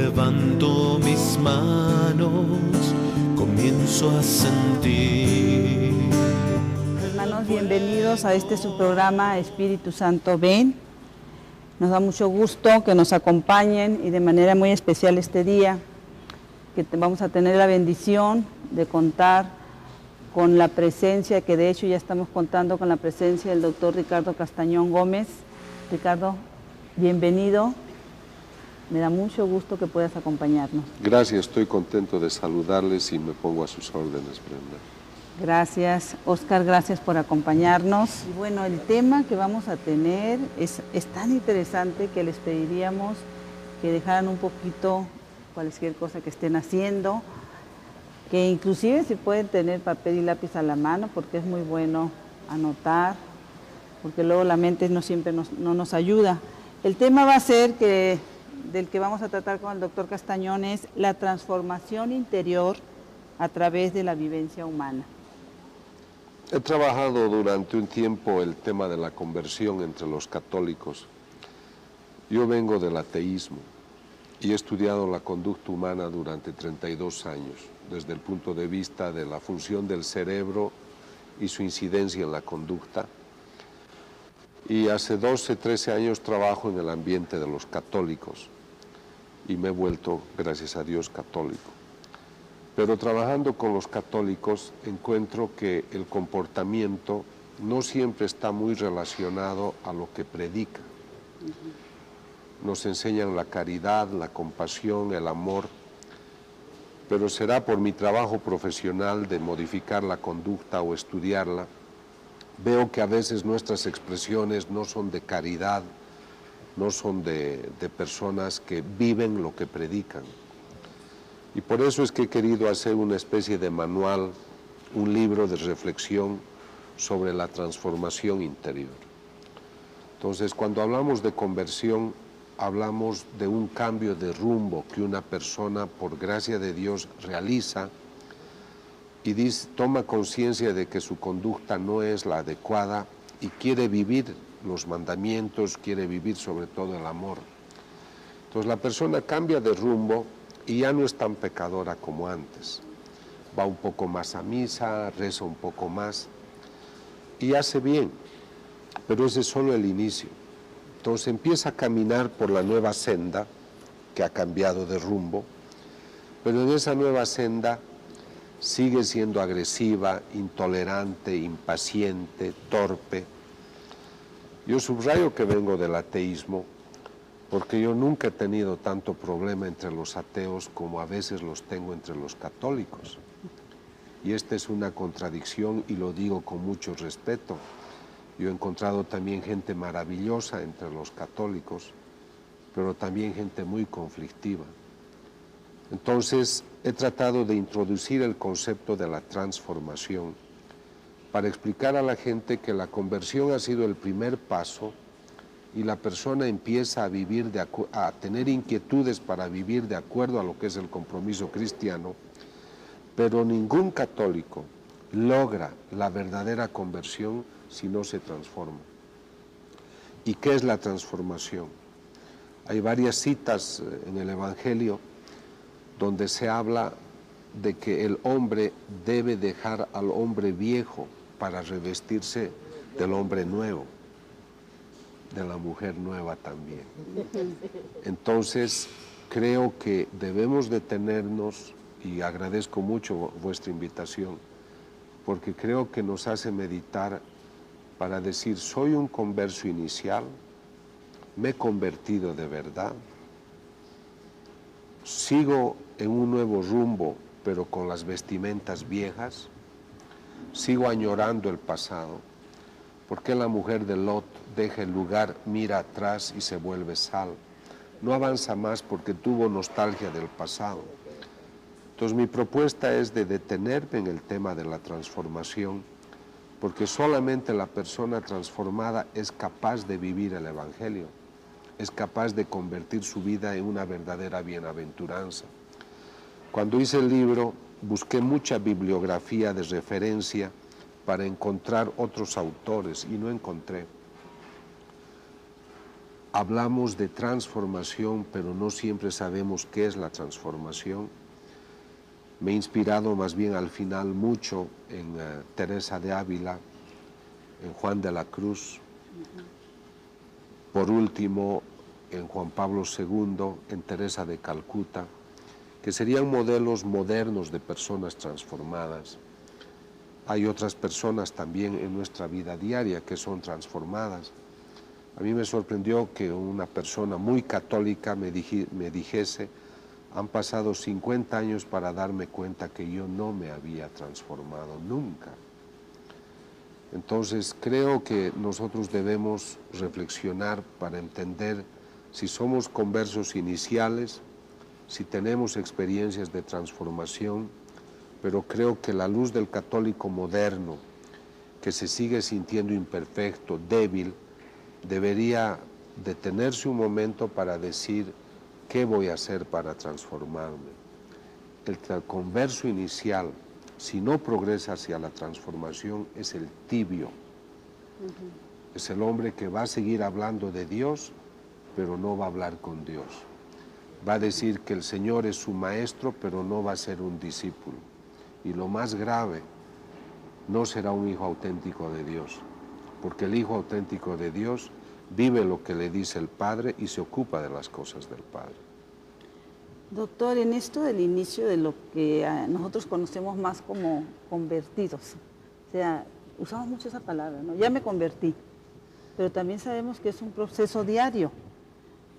Levanto mis manos, comienzo a sentir. Hermanos, bienvenidos a este su programa Espíritu Santo Ven. Nos da mucho gusto que nos acompañen y de manera muy especial este día, que vamos a tener la bendición de contar con la presencia, que de hecho ya estamos contando con la presencia del doctor Ricardo Castañón Gómez. Ricardo, bienvenido. Me da mucho gusto que puedas acompañarnos. Gracias, estoy contento de saludarles y me pongo a sus órdenes, Brenda. Gracias, Oscar, gracias por acompañarnos. Y bueno, el tema que vamos a tener es tan interesante que les pediríamos que dejaran un poquito cualquier cosa que estén haciendo, que inclusive si pueden tener papel y lápiz a la mano, porque es muy bueno anotar, porque luego la mente no siempre no nos ayuda. El tema va a ser del que vamos a tratar con el doctor Castañón es la transformación interior a través de la vivencia humana. He trabajado durante un tiempo el tema de la conversión entre los católicos. Yo vengo del ateísmo y he estudiado la conducta humana durante 32 años, desde el punto de vista de la función del cerebro y su incidencia en la conducta. Y hace 12, 13 años trabajo en el ambiente de los católicos y me he vuelto, gracias a Dios, católico. Pero trabajando con los católicos encuentro que el comportamiento no siempre está muy relacionado a lo que predica. Nos enseñan la caridad, la compasión, el amor, pero será por mi trabajo profesional de modificar la conducta o estudiarla. Veo que a veces nuestras expresiones no son de caridad, no son de personas que viven lo que predican. Y por eso es que he querido hacer una especie de manual, un libro de reflexión sobre la transformación interior. Entonces, cuando hablamos de conversión, hablamos de un cambio de rumbo que una persona, por gracia de Dios, realiza y toma conciencia de que su conducta no es la adecuada y quiere vivir los mandamientos, quiere vivir sobre todo el amor. Entonces la persona cambia de rumbo y ya no es tan pecadora como antes. Va un poco más a misa, reza un poco más y hace bien, pero ese es solo el inicio. Entonces empieza a caminar por la nueva senda que ha cambiado de rumbo, pero en esa nueva senda sigue siendo agresiva, intolerante, impaciente, torpe. Yo subrayo que vengo del ateísmo porque yo nunca he tenido tanto problema entre los ateos como a veces los tengo entre los católicos. Y esta es una contradicción y lo digo con mucho respeto. Yo he encontrado también gente maravillosa entre los católicos, pero también gente muy conflictiva. Entonces, he tratado de introducir el concepto de la transformación para explicar a la gente que la conversión ha sido el primer paso y la persona empieza a tener inquietudes para vivir de acuerdo a lo que es el compromiso cristiano, pero ningún católico logra la verdadera conversión si no se transforma. ¿Y qué es la transformación? Hay varias citas en el Evangelio donde se habla de que el hombre debe dejar al hombre viejo para revestirse del hombre nuevo, de la mujer nueva también. Entonces, creo que debemos detenernos, y agradezco mucho vuestra invitación, porque creo que nos hace meditar para decir, soy un converso inicial, me he convertido de verdad, sigo en un nuevo rumbo, pero con las vestimentas viejas, sigo añorando el pasado. ¿Por qué la mujer de Lot deja el lugar, mira atrás y se vuelve sal? No avanza más porque tuvo nostalgia del pasado. Entonces mi propuesta es de detenerme en el tema de la transformación, porque solamente la persona transformada es capaz de vivir el Evangelio, es capaz de convertir su vida en una verdadera bienaventuranza. Cuando hice el libro, busqué mucha bibliografía de referencia para encontrar otros autores y no encontré. hablamos de transformación, pero no siempre sabemos qué es la transformación. Me he inspirado más bien al final mucho en Teresa de Ávila, en Juan de la Cruz, por último en Juan Pablo II, en Teresa de Calcuta, que serían modelos modernos de personas transformadas. Hay otras personas también en nuestra vida diaria que son transformadas. A mí me sorprendió que una persona muy católica me dijese: han pasado 50 años para darme cuenta que yo no me había transformado nunca. Entonces creo que nosotros debemos reflexionar para entender si somos conversos iniciales, si tenemos experiencias de transformación, pero creo que la luz del católico moderno, que se sigue sintiendo imperfecto, débil, debería detenerse un momento para decir: ¿qué voy a hacer para transformarme? El converso inicial, si no progresa hacia la transformación, es el tibio. Es el hombre que va a seguir hablando de Dios, pero no va a hablar con Dios. Va a decir que el Señor es su maestro, pero no va a ser un discípulo. Y lo más grave, no será un hijo auténtico de Dios, porque el hijo auténtico de Dios vive lo que le dice el Padre y se ocupa de las cosas del Padre. Doctor, en esto del inicio de lo que nosotros conocemos más como convertidos, o sea, usamos mucho esa palabra, ¿no? Ya me convertí, pero también sabemos que es un proceso diario,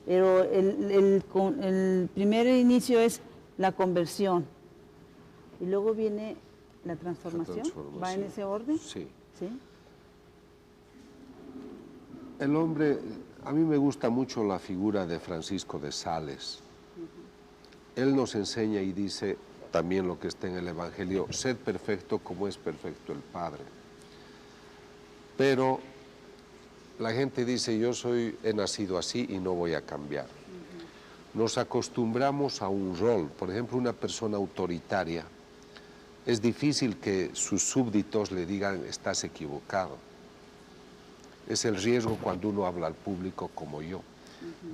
pero el primer inicio es la conversión y luego viene la transformación. ¿Va en ese orden? Sí. ¿Sí? El hombre, a mí me gusta mucho la figura de Francisco de Sales. Él nos enseña y dice también lo que está en el Evangelio: sed perfecto como es perfecto el Padre. Pero la gente dice: he nacido así y no voy a cambiar. Nos acostumbramos a un rol. Por ejemplo, una persona autoritaria, es difícil que sus súbditos le digan: estás equivocado. Es el riesgo cuando uno habla al público como yo,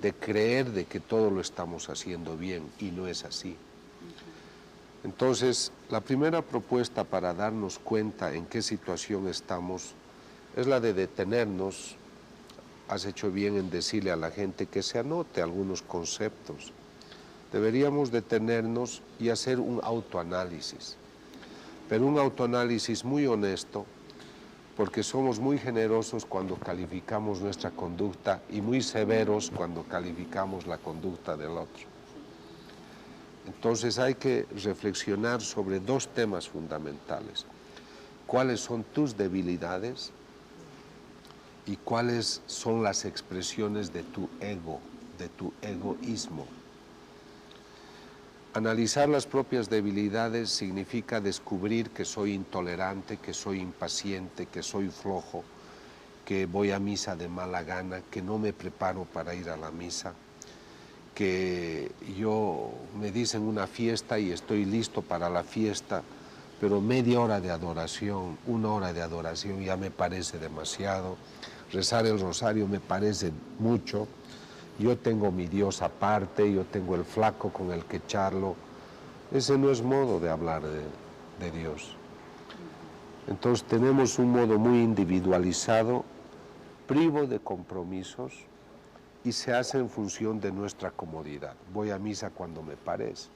de creer de que todo lo estamos haciendo bien, y no es así. Entonces, la primera propuesta para darnos cuenta en qué situación estamos es la de detenernos. Has hecho bien en decirle a la gente que se anote algunos conceptos. Deberíamos detenernos y hacer un autoanálisis, pero un autoanálisis muy honesto, porque somos muy generosos cuando calificamos nuestra conducta y muy severos cuando calificamos la conducta del otro. Entonces hay que reflexionar sobre dos temas fundamentales: cuáles son tus debilidades y cuáles son las expresiones de tu ego, de tu egoísmo. Analizar las propias debilidades significa descubrir que soy intolerante, que soy impaciente, que soy flojo, que voy a misa de mala gana, que no me preparo para ir a la misa, que me dicen una fiesta y estoy listo para la fiesta, pero media hora de adoración, 1 hora de adoración ya me parece demasiado, rezar el rosario me parece mucho. Yo tengo mi Dios aparte, yo tengo el flaco con el que charlo. Ese no es modo de hablar de Dios. Entonces tenemos un modo muy individualizado, privo de compromisos, y se hace en función de nuestra comodidad. Voy a misa cuando me parece.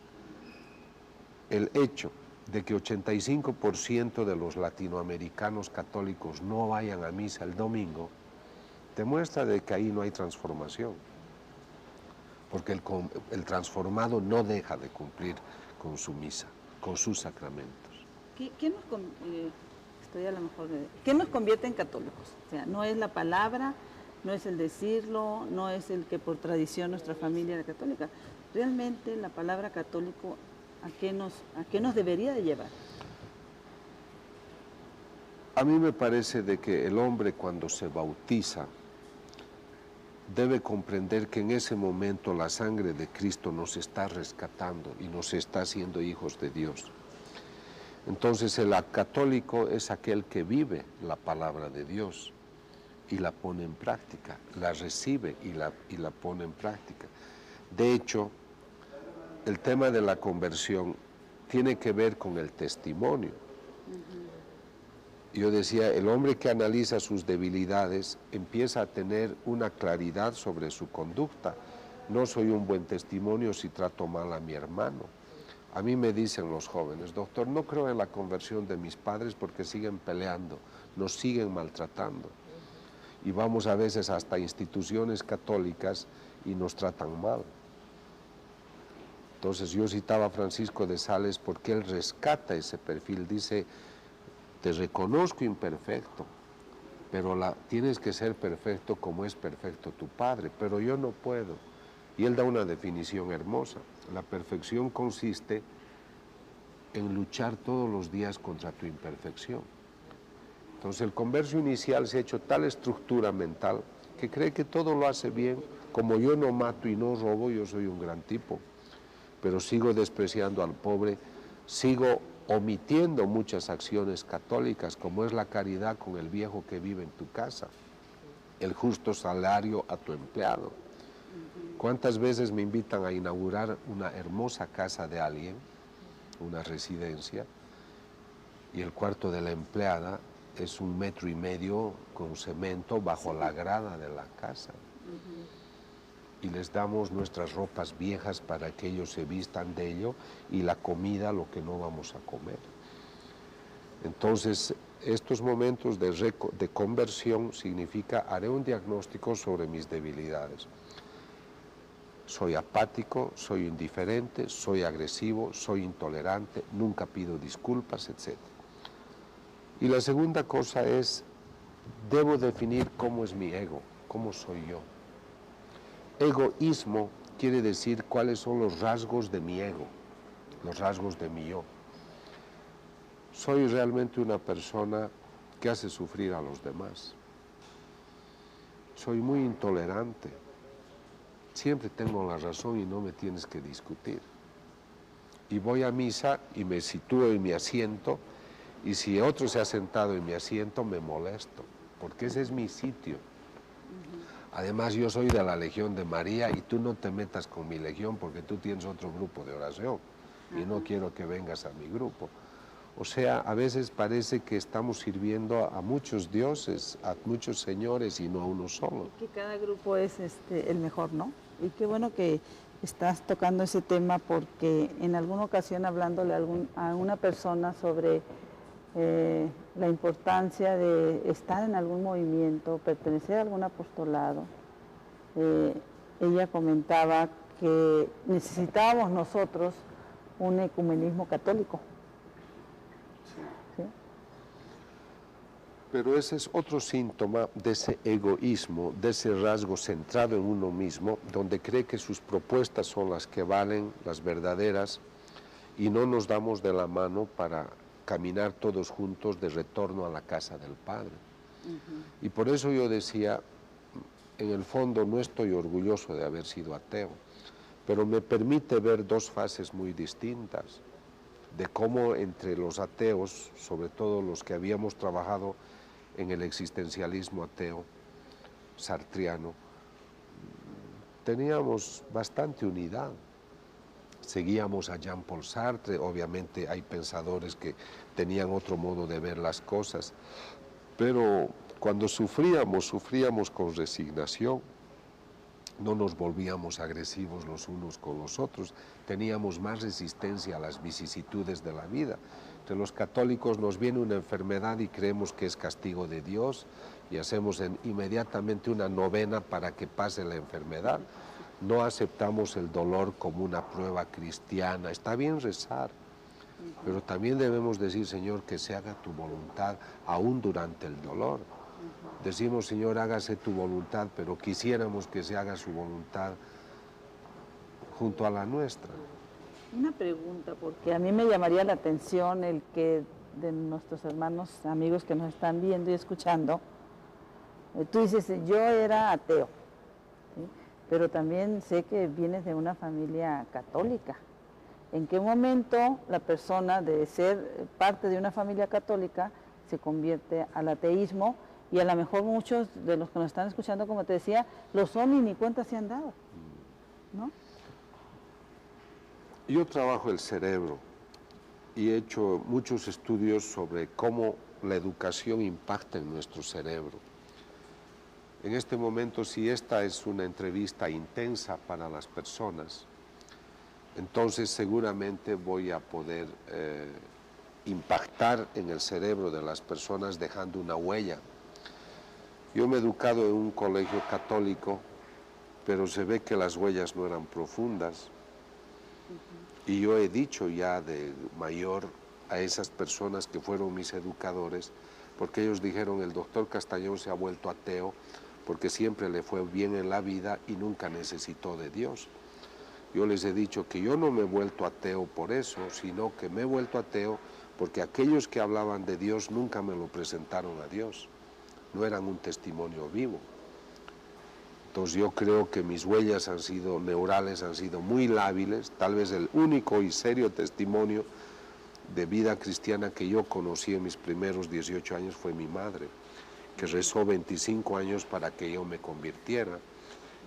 El hecho de que 85% de los latinoamericanos católicos no vayan a misa el domingo demuestra de que ahí no hay transformación, porque el transformado no deja de cumplir con su misa, con sus sacramentos. ¿Qué nos convierte en católicos? O sea, no es la palabra, no es el decirlo, no es el que por tradición nuestra familia era católica. Realmente la palabra católico, ¿a qué nos debería de llevar? A mí me parece de que el hombre, cuando se bautiza, debe comprender que en ese momento la sangre de Cristo nos está rescatando y nos está haciendo hijos de Dios. Entonces el católico es aquel que vive la palabra de Dios y la pone en práctica, la recibe y la pone en práctica. De hecho, el tema de la conversión tiene que ver con el testimonio. Yo decía, el hombre que analiza sus debilidades empieza a tener una claridad sobre su conducta. No soy un buen testimonio si trato mal a mi hermano. A mí me dicen los jóvenes, doctor, no creo en la conversión de mis padres porque siguen peleando, nos siguen maltratando. Y vamos a veces hasta instituciones católicas y nos tratan mal. Entonces yo citaba a Francisco de Sales porque él rescata ese perfil, dice, te reconozco imperfecto, pero tienes que ser perfecto como es perfecto tu Padre, pero yo no puedo. Y él da una definición hermosa. La perfección consiste en luchar todos los días contra tu imperfección. Entonces el converso inicial se ha hecho tal estructura mental que cree que todo lo hace bien. Como yo no mato y no robo, yo soy un gran tipo. Pero sigo despreciando al pobre, sigo omitiendo muchas acciones católicas, como es la caridad con el viejo que vive en tu casa, el justo salario a tu empleado. ¿Cuántas veces me invitan a inaugurar una hermosa casa de alguien, una residencia, y el cuarto de la empleada es 1,5 metros con cemento bajo la grada de la casa? Y les damos nuestras ropas viejas para que ellos se vistan de ello y la comida, lo que no vamos a comer. Entonces, estos momentos de conversión significa, haré un diagnóstico sobre mis debilidades. Soy apático, soy indiferente, soy agresivo, soy intolerante, nunca pido disculpas, etc. Y la segunda cosa es, debo definir cómo es mi ego, cómo soy yo. Egoísmo quiere decir cuáles son los rasgos de mi ego, los rasgos de mi yo. Soy realmente una persona que hace sufrir a los demás. Soy muy intolerante. Siempre tengo la razón y no me tienes que discutir. Y voy a misa y me sitúo en mi asiento, y si otro se ha sentado en mi asiento me molesto, porque ese es mi sitio. Además, yo soy de la Legión de María y tú no te metas con mi legión porque tú tienes otro grupo de oración y no quiero que vengas a mi grupo. O sea, a veces parece que estamos sirviendo a muchos dioses, a muchos señores y no a uno solo. Que cada grupo es el mejor, ¿no? Y qué bueno que estás tocando ese tema porque en alguna ocasión hablándole a una persona sobre la importancia de estar en algún movimiento, pertenecer a algún apostolado, ella comentaba que necesitábamos nosotros un ecumenismo católico. ¿Sí? Pero ese es otro síntoma de ese egoísmo, de ese rasgo centrado en uno mismo, donde cree que sus propuestas son las que valen, las verdaderas, y no nos damos de la mano para caminar todos juntos de retorno a la casa del Padre. Y por eso yo decía, en el fondo no estoy orgulloso de haber sido ateo, pero me permite ver dos fases muy distintas de cómo entre los ateos, sobre todo los que habíamos trabajado en el existencialismo ateo sartriano, teníamos bastante unidad. Seguíamos a Jean-Paul Sartre, obviamente hay pensadores que tenían otro modo de ver las cosas, pero cuando sufríamos con resignación, no nos volvíamos agresivos los unos con los otros, teníamos más resistencia a las vicisitudes de la vida. Entre los católicos nos viene una enfermedad y creemos que es castigo de Dios y hacemos inmediatamente una novena para que pase la enfermedad. No aceptamos el dolor como una prueba cristiana. Está bien rezar, pero también debemos decir, Señor, que se haga tu voluntad aún durante el dolor. Decimos, Señor, hágase tu voluntad, pero quisiéramos que se haga su voluntad junto a la nuestra. Una pregunta, porque a mí me llamaría la atención el que de nuestros hermanos, amigos que nos están viendo y escuchando, tú dices, yo era ateo, ¿sí? Pero también sé que vienes de una familia católica. ¿En qué momento la persona de ser parte de una familia católica se convierte al ateísmo y a lo mejor muchos de los que nos están escuchando, como te decía, lo son y ni cuenta se han dado, ¿no? Yo trabajo el cerebro y he hecho muchos estudios sobre cómo la educación impacta en nuestro cerebro. En este momento, si esta es una entrevista intensa para las personas, entonces seguramente voy a poder impactar en el cerebro de las personas dejando una huella. Yo me he educado en un colegio católico, pero se ve que las huellas no eran profundas. Y yo he dicho ya de mayor a esas personas que fueron mis educadores, porque ellos dijeron, el doctor Castañón se ha vuelto ateo porque siempre le fue bien en la vida y nunca necesitó de Dios. Yo les he dicho que yo no me he vuelto ateo por eso, sino que me he vuelto ateo porque aquellos que hablaban de Dios nunca me lo presentaron a Dios, no eran un testimonio vivo. Entonces yo creo que mis huellas neurales han sido muy lábiles, tal vez el único y serio testimonio de vida cristiana que yo conocí en mis primeros 18 años fue mi madre, que rezó 25 años para que yo me convirtiera,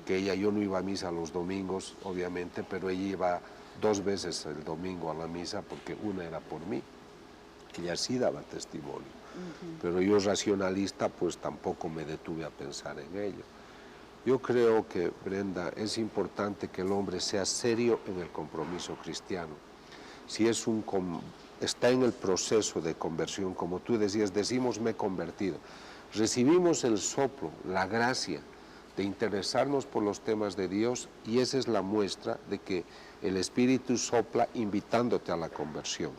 que yo no iba a misa los domingos, obviamente, pero ella iba 2 veces el domingo a la misa porque una era por mí, ella sí daba testimonio, pero yo racionalista pues tampoco me detuve a pensar en ello. Yo creo que, Brenda, es importante que el hombre sea serio en el compromiso cristiano. Si está en el proceso de conversión, como tú decías, decimos me he convertido. Recibimos el soplo, la gracia de interesarnos por los temas de Dios y esa es la muestra de que el Espíritu sopla invitándote a la conversión.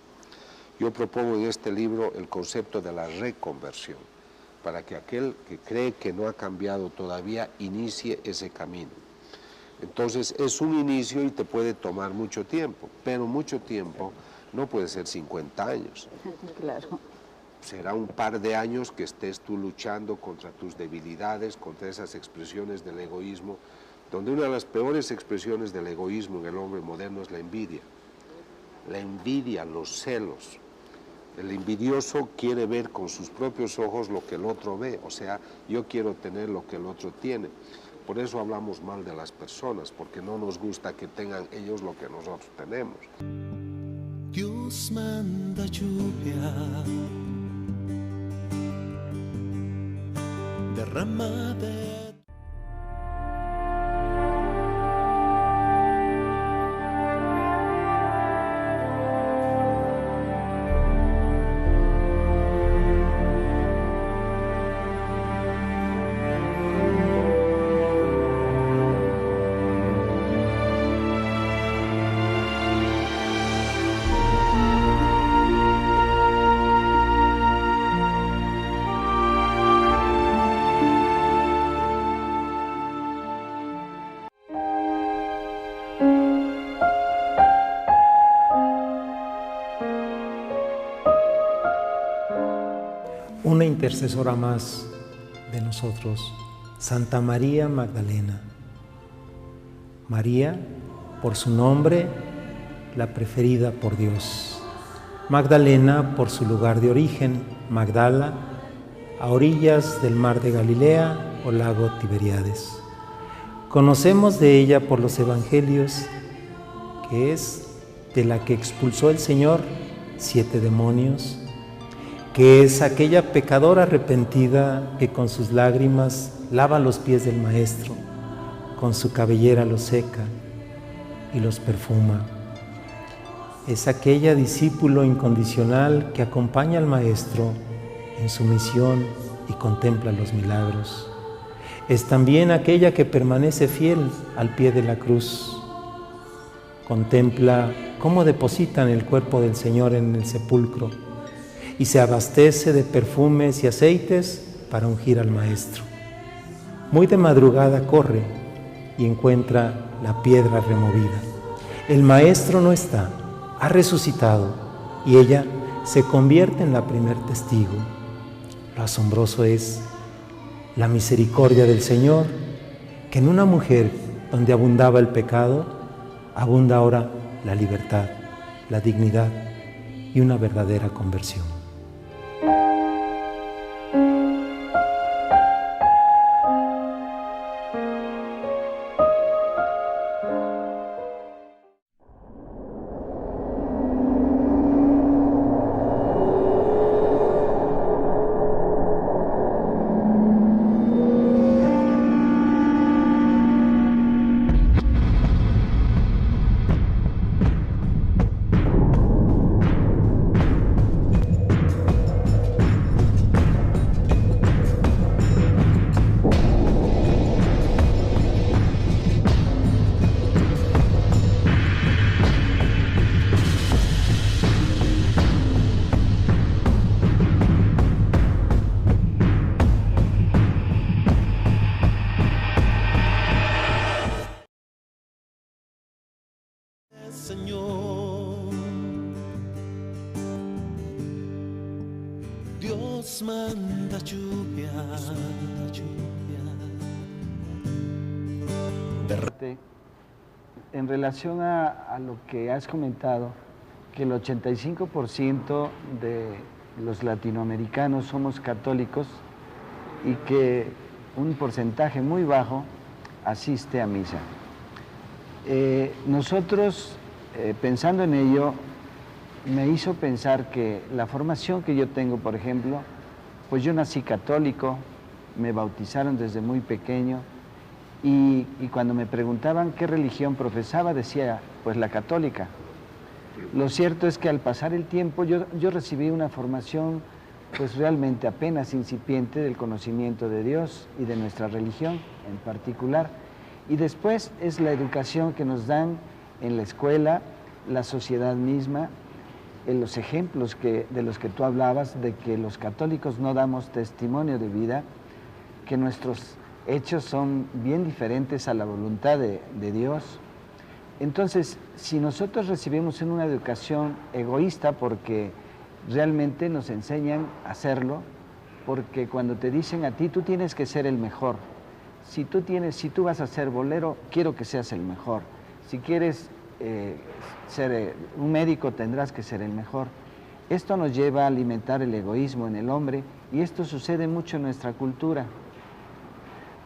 Yo propongo en este libro el concepto de la reconversión, para que aquel que cree que no ha cambiado todavía inicie ese camino. Entonces es un inicio y te puede tomar mucho tiempo, pero mucho tiempo no puede ser 50 años. Claro. Será un par de años que estés tú luchando contra tus debilidades, contra esas expresiones del egoísmo, donde una de las peores expresiones del egoísmo en el hombre moderno es la envidia. La envidia, los celos. El envidioso quiere ver con sus propios ojos lo que el otro ve, o sea, yo quiero tener lo que el otro tiene. Por eso hablamos mal de las personas, porque no nos gusta que tengan ellos lo que nosotros tenemos. Dios manda lluvia, derrama de... Una intercesora más de nosotros, Santa María Magdalena. María, por su nombre, la preferida por Dios. Magdalena, por su lugar de origen, Magdala, a orillas del mar de Galilea o lago Tiberíades. Conocemos de ella por los evangelios que es de la que expulsó el Señor 7 demonios, que es aquella pecadora arrepentida que con sus lágrimas lava los pies del Maestro, con su cabellera los seca y los perfuma. Es aquella discípulo incondicional que acompaña al Maestro en su misión y contempla los milagros. Es también aquella que permanece fiel al pie de la cruz. Contempla cómo depositan el cuerpo del Señor en el sepulcro y se abastece de perfumes y aceites para ungir al Maestro. Muy de madrugada corre y encuentra la piedra removida. El Maestro no está, ha resucitado y ella se convierte en la primer testigo. Lo asombroso es la misericordia del Señor, que en una mujer donde abundaba el pecado, abunda ahora la libertad, la dignidad y una verdadera conversión. Señor, Dios manda lluvia, En relación a lo que has comentado, que el 85% de los latinoamericanos somos católicos y que un porcentaje muy bajo asiste a misa. Nosotros, pensando en ello, me hizo pensar que la formación que yo tengo, por ejemplo, pues yo nací católico, me bautizaron desde muy pequeño y cuando me preguntaban qué religión profesaba, decía, pues la católica. Lo cierto es que al pasar el tiempo yo recibí una formación pues realmente apenas incipiente del conocimiento de Dios y de nuestra religión en particular. Y después es la educación que nos dan en la escuela, la sociedad misma, en los ejemplos de los que tú hablabas, de que los católicos no damos testimonio de vida, que nuestros hechos son bien diferentes a la voluntad de Dios. Entonces, si nosotros recibimos una educación egoísta, porque realmente nos enseñan a hacerlo, porque cuando te dicen a ti, tú tienes que ser el mejor. Si tú vas a ser bolero, quiero que seas el mejor. Si quieres ser un médico, tendrás que ser el mejor. Esto nos lleva a alimentar el egoísmo en el hombre y esto sucede mucho en nuestra cultura.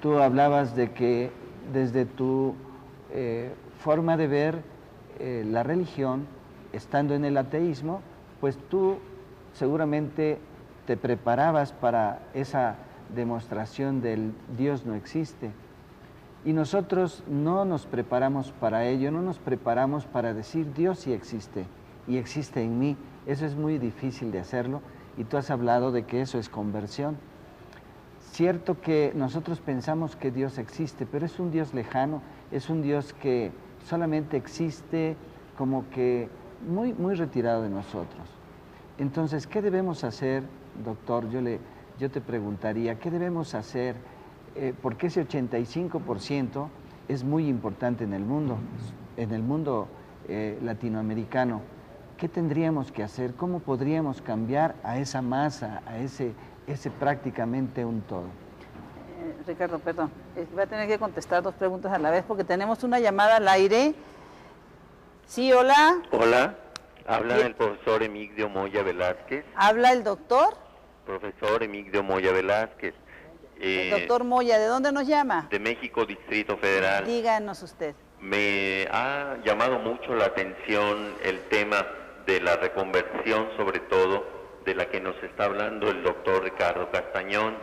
Tú hablabas de que desde tu forma de ver la religión, estando en el ateísmo, pues tú seguramente te preparabas para esa demostración del Dios no existe. Y nosotros no nos preparamos para ello, no nos preparamos para decir Dios sí existe y existe en mí. Eso es muy difícil de hacerlo y tú has hablado de que eso es conversión. Cierto que nosotros pensamos que Dios existe, pero es un Dios lejano, es un Dios que solamente existe como que muy retirado de nosotros. Entonces, ¿qué debemos hacer, doctor? Yo te preguntaría, ¿qué debemos hacer? Porque ese 85% es muy importante en el mundo latinoamericano. ¿Qué tendríamos que hacer? ¿Cómo podríamos cambiar a esa masa, a ese prácticamente un todo? Ricardo, perdón, voy a tener que contestar dos preguntas a la vez porque tenemos una llamada al aire. Sí, hola. Hola, habla el profesor Emigdio Moya Velázquez. ¿Habla el doctor? Profesor Emigdio Moya Velázquez. Doctor Moya, ¿de dónde nos llama? De México, Distrito Federal. Díganos usted. Me ha llamado mucho la atención el tema de la reconversión, sobre todo, de la que nos está hablando el doctor Ricardo Castañón.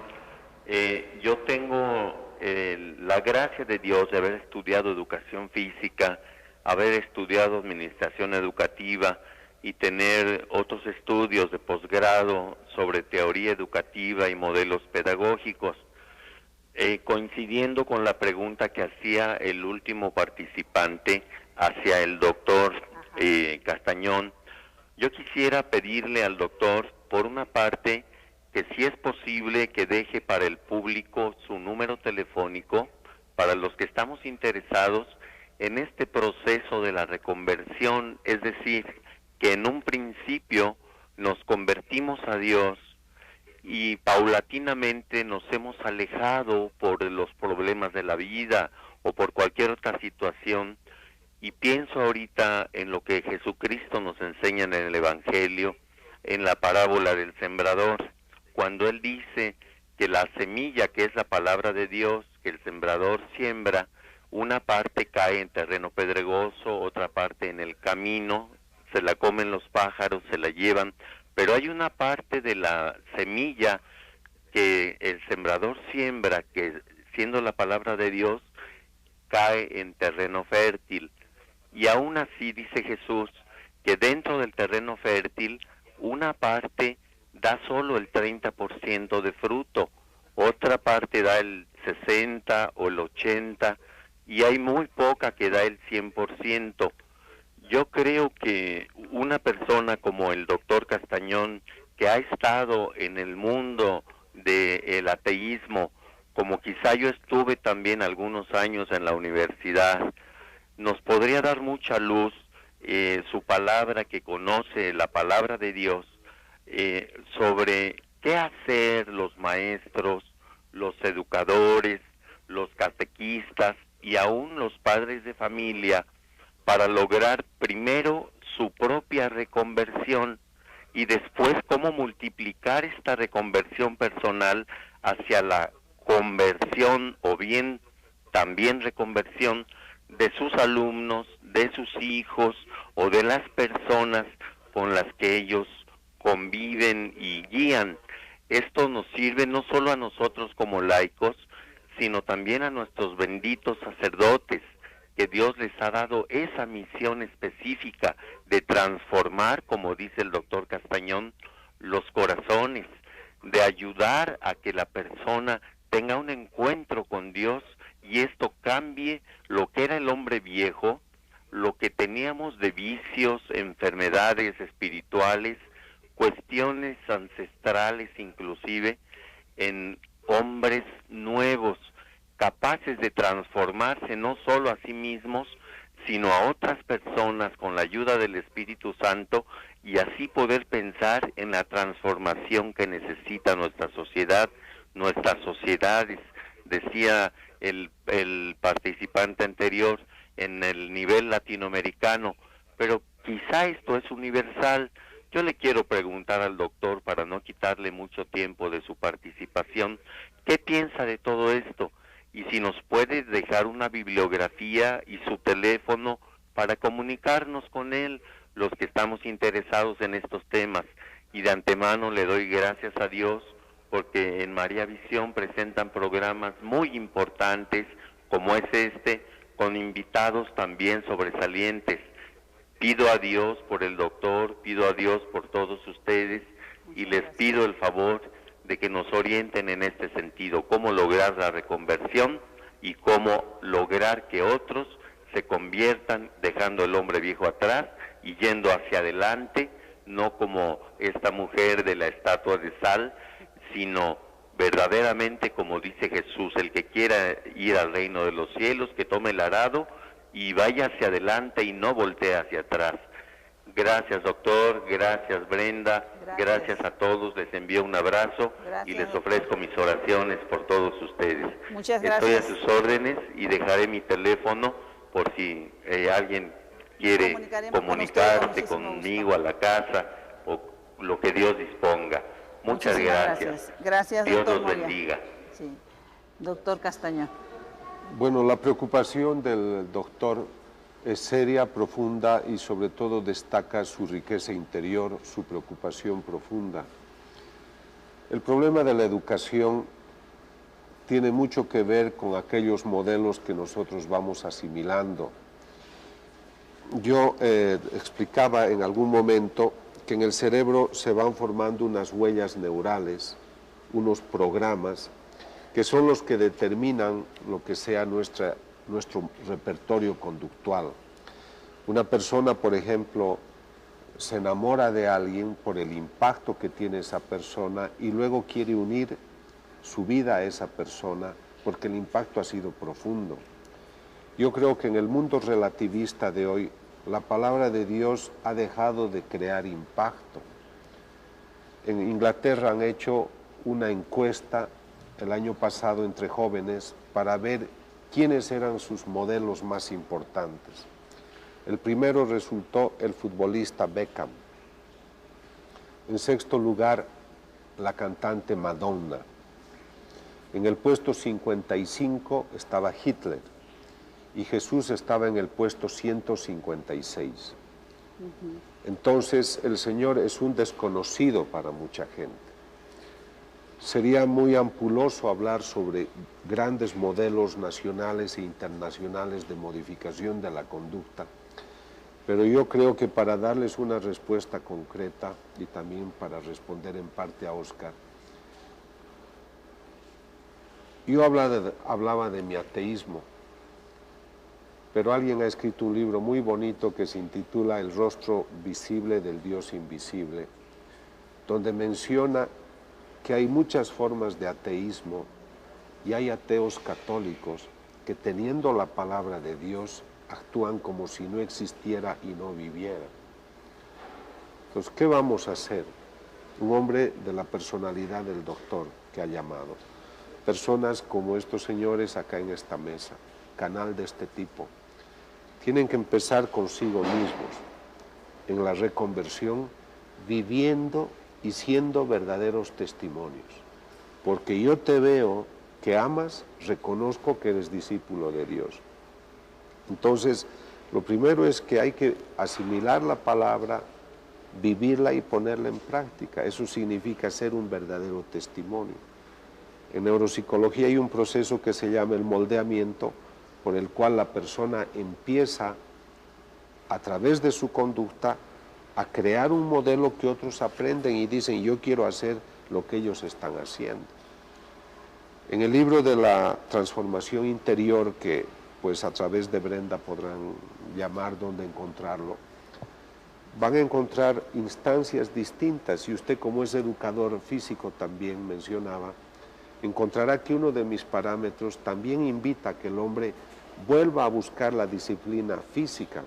Yo tengo la gracia de Dios de haber estudiado educación física, haber estudiado administración educativa y tener otros estudios de posgrado sobre teoría educativa y modelos pedagógicos. Coincidiendo con la pregunta que hacía el último participante hacia el doctor Castañón, yo quisiera pedirle al doctor, por una parte, que si es posible que deje para el público su número telefónico, para los que estamos interesados en este proceso de la reconversión, es decir, que en un principio nos convertimos a Dios y paulatinamente nos hemos alejado por los problemas de la vida o por cualquier otra situación, y pienso ahorita en lo que Jesucristo nos enseña en el Evangelio, en la parábola del sembrador, cuando Él dice que la semilla, que es la palabra de Dios, que el sembrador siembra, una parte cae en terreno pedregoso, otra parte en el camino, se la comen los pájaros, se la llevan, pero hay una parte de la semilla que el sembrador siembra, que siendo la palabra de Dios, cae en terreno fértil. Y aún así dice Jesús que dentro del terreno fértil, una parte da solo el 30% de fruto, otra parte da el 60 o el 80, y hay muy poca que da el 100%. Yo creo que una persona como el doctor Castañón, que ha estado en el mundo del ateísmo, como quizá yo estuve también algunos años en la universidad, nos podría dar mucha luz su palabra, que conoce la palabra de Dios, sobre qué hacer los maestros, los educadores, los catequistas y aún los padres de familia para lograr primero su propia reconversión y después cómo multiplicar esta reconversión personal hacia la conversión o bien también reconversión de sus alumnos, de sus hijos o de las personas con las que ellos conviven y guían. Esto nos sirve no solo a nosotros como laicos, sino también a nuestros benditos sacerdotes, que Dios les ha dado esa misión específica de transformar, como dice el doctor Castañón, los corazones, de ayudar a que la persona tenga un encuentro con Dios y esto cambie lo que era el hombre viejo, lo que teníamos de vicios, enfermedades espirituales, cuestiones ancestrales inclusive, en hombres nuevos, capaces de transformarse no solo a sí mismos, sino a otras personas con la ayuda del Espíritu Santo y así poder pensar en la transformación que necesita nuestra sociedad, nuestras sociedades. Decía el participante anterior, en el nivel latinoamericano, pero quizá esto es universal. Yo le quiero preguntar al doctor, para no quitarle mucho tiempo de su participación, ¿qué piensa de todo esto? Y si nos puede dejar una bibliografía y su teléfono para comunicarnos con él, los que estamos interesados en estos temas. Y de antemano le doy gracias a Dios porque en María Visión presentan programas muy importantes como es este, con invitados también sobresalientes. Pido a Dios por el doctor, pido a Dios por todos ustedes y les pido el favor de que nos orienten en este sentido, cómo lograr la reconversión y cómo lograr que otros se conviertan dejando el hombre viejo atrás y yendo hacia adelante, no como esta mujer de la estatua de sal, sino verdaderamente como dice Jesús, el que quiera ir al reino de los cielos, que tome el arado y vaya hacia adelante y no voltee hacia atrás. Gracias, doctor, gracias, Brenda, gracias a todos, les envío un abrazo y les ofrezco mis oraciones por todos ustedes. Muchas gracias. Estoy a sus órdenes y dejaré mi teléfono por si alguien quiere comunicarse conmigo a la casa o lo que Dios disponga. Muchas gracias. Gracias, Dios doctor los Moya. bendiga. Sí. Doctor Castañón. Bueno, la preocupación del doctor es seria, profunda y sobre todo destaca su riqueza interior, su preocupación profunda. El problema de la educación tiene mucho que ver con aquellos modelos que nosotros vamos asimilando. Yo explicaba en algún momento que en el cerebro se van formando unas huellas neurales, unos programas, que son los que determinan lo que sea nuestro repertorio conductual. Una persona, por ejemplo, se enamora de alguien por el impacto que tiene esa persona y luego quiere unir su vida a esa persona porque el impacto ha sido profundo. Yo creo que en el mundo relativista de hoy, la palabra de Dios ha dejado de crear impacto. En Inglaterra han hecho una encuesta el año pasado entre jóvenes para ver quiénes eran sus modelos más importantes. El primero resultó el futbolista Beckham. En sexto lugar, la cantante Madonna. En el puesto 55 estaba Hitler y Jesús estaba en el puesto 156. Entonces, el Señor es un desconocido para mucha gente. Sería muy ampuloso hablar sobre grandes modelos nacionales e internacionales de modificación de la conducta, pero yo creo que para darles una respuesta concreta y también para responder en parte a Óscar, yo hablaba de mi ateísmo, pero alguien ha escrito un libro muy bonito que se intitula El rostro visible del Dios invisible, donde menciona que hay muchas formas de ateísmo y hay ateos católicos que teniendo la palabra de Dios actúan como si no existiera y no viviera. Entonces, ¿qué vamos a hacer? Un hombre de la personalidad del doctor que ha llamado. Personas como estos señores acá en esta mesa, canal de este tipo, tienen que empezar consigo mismos en la reconversión, viviendo y siendo verdaderos testimonios. Porque yo te veo que amas, reconozco que eres discípulo de Dios. Entonces, lo primero es que hay que asimilar la palabra, vivirla y ponerla en práctica. Eso significa ser un verdadero testimonio. En neuropsicología hay un proceso que se llama el moldeamiento, por el cual la persona empieza, a través de su conducta, a crear un modelo que otros aprenden y dicen, yo quiero hacer lo que ellos están haciendo. En el libro de la transformación interior, que pues a través de Brenda podrán llamar dónde encontrarlo, van a encontrar instancias distintas, y usted, como es educador físico, también mencionaba, encontrará que uno de mis parámetros también invita a que el hombre vuelva a buscar la disciplina física,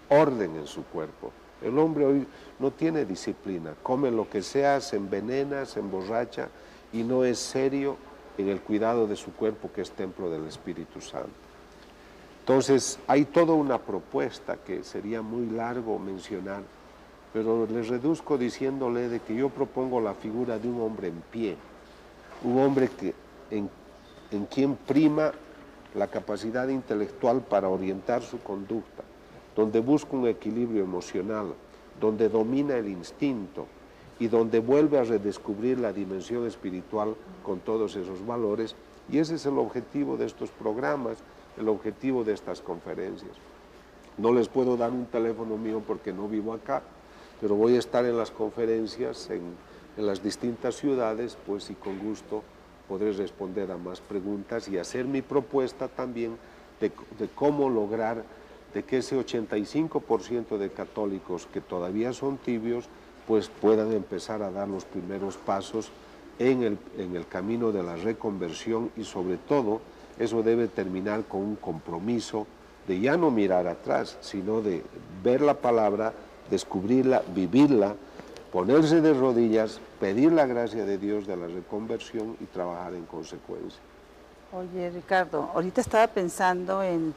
orden en su cuerpo. El hombre hoy no tiene disciplina, come lo que sea, se envenena, se emborracha y no es serio en el cuidado de su cuerpo, que es templo del Espíritu Santo. Entonces, hay toda una propuesta que sería muy largo mencionar, pero les reduzco diciéndole de que yo propongo la figura de un hombre en pie, un hombre en quien prima la capacidad intelectual para orientar su conducta, donde busca un equilibrio emocional, donde domina el instinto y donde vuelve a redescubrir la dimensión espiritual con todos esos valores. Y ese es el objetivo de estos programas, el objetivo de estas conferencias. No les puedo dar un teléfono mío porque no vivo acá, pero voy a estar en las conferencias en las distintas ciudades, pues, y con gusto podré responder a más preguntas y hacer mi propuesta también de cómo lograr de que ese 85% de católicos que todavía son tibios, pues puedan empezar a dar los primeros pasos en el camino de la reconversión, y sobre todo eso debe terminar con un compromiso de ya no mirar atrás, sino de ver la palabra, descubrirla, vivirla, ponerse de rodillas, pedir la gracia de Dios de la reconversión y trabajar en consecuencia. Oye, Ricardo, ahorita estaba pensando en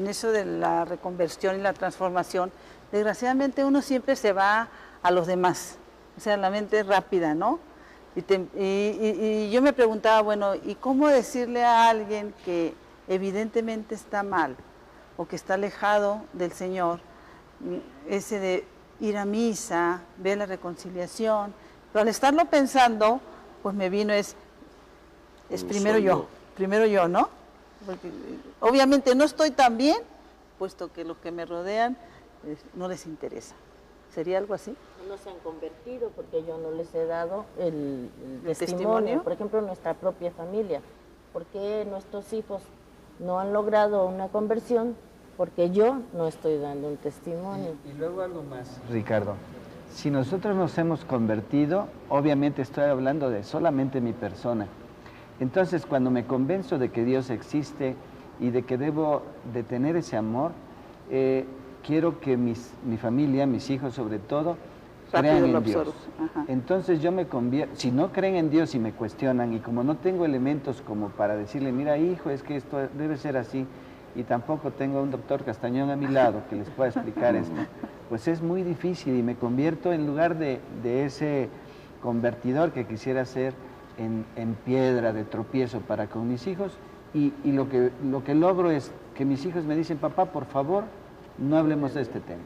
eso de la reconversión y la transformación. Desgraciadamente uno siempre se va a los demás, o sea, la mente es rápida, ¿no? Y yo me preguntaba, bueno, ¿y cómo decirle a alguien que evidentemente está mal o que está alejado del Señor, ese de ir a misa, ver la reconciliación? Pero al estarlo pensando, pues me vino es primero yo, ¿no? Porque obviamente no estoy tan bien, puesto que los que me rodean no les interesa. ¿Sería algo así? No se han convertido porque yo no les he dado el testimonio. Por ejemplo, nuestra propia familia. ¿Por qué nuestros hijos no han logrado una conversión? Porque yo no estoy dando un testimonio. Y luego algo más, Ricardo. Si nosotros nos hemos convertido, obviamente estoy hablando de solamente mi persona. Entonces, cuando me convenzo de que Dios existe y de que debo de tener ese amor, quiero que mi familia, mis hijos sobre todo, crean en Dios. Entonces yo me convierto, si no creen en Dios y me cuestionan, y como no tengo elementos como para decirle, mira hijo, es que esto debe ser así, y tampoco tengo a un doctor Castañón a mi lado que les pueda explicar esto, pues es muy difícil, y me convierto en lugar de ese convertidor que quisiera ser en piedra de tropiezo para con mis hijos, y lo que logro es que mis hijos me dicen, papá, por favor, no hablemos de este tema.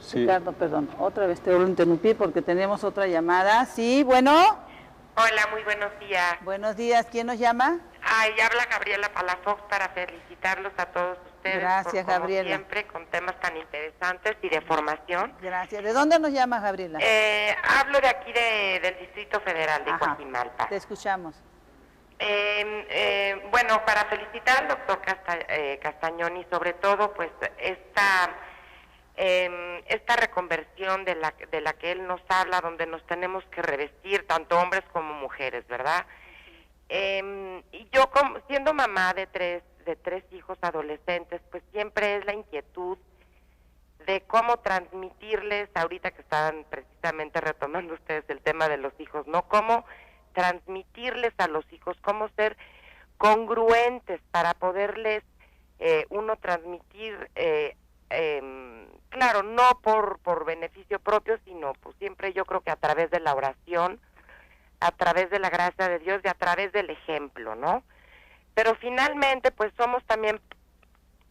Sí. Ricardo, perdón, otra vez te vuelvo a interrumpir porque tenemos otra llamada. Sí, bueno. Hola, muy buenos días. Buenos días, ¿quién nos llama? Ay, habla Gabriela Palafox para felicitarlos a todos ustedes. Gracias, como Gabriela. Siempre con temas tan interesantes y de formación. Gracias. ¿De dónde nos llamas, Gabriela? Hablo de aquí del Distrito Federal de Coajimalpa. Te escuchamos. Bueno, para felicitar al doctor Castañón, y sobre todo pues esta reconversión de la que él nos habla, donde nos tenemos que revestir tanto hombres como mujeres, ¿verdad? Y yo siendo mamá de de 3 hijos adolescentes, pues siempre es la inquietud de cómo transmitirles, ahorita que estaban precisamente retomando ustedes el tema de los hijos, ¿no? Cómo transmitirles a los hijos, cómo ser congruentes para poderles uno transmitir, claro, no por beneficio propio, sino pues siempre yo creo que a través de la oración, a través de la gracia de Dios y a través del ejemplo, ¿no? Pero finalmente pues somos también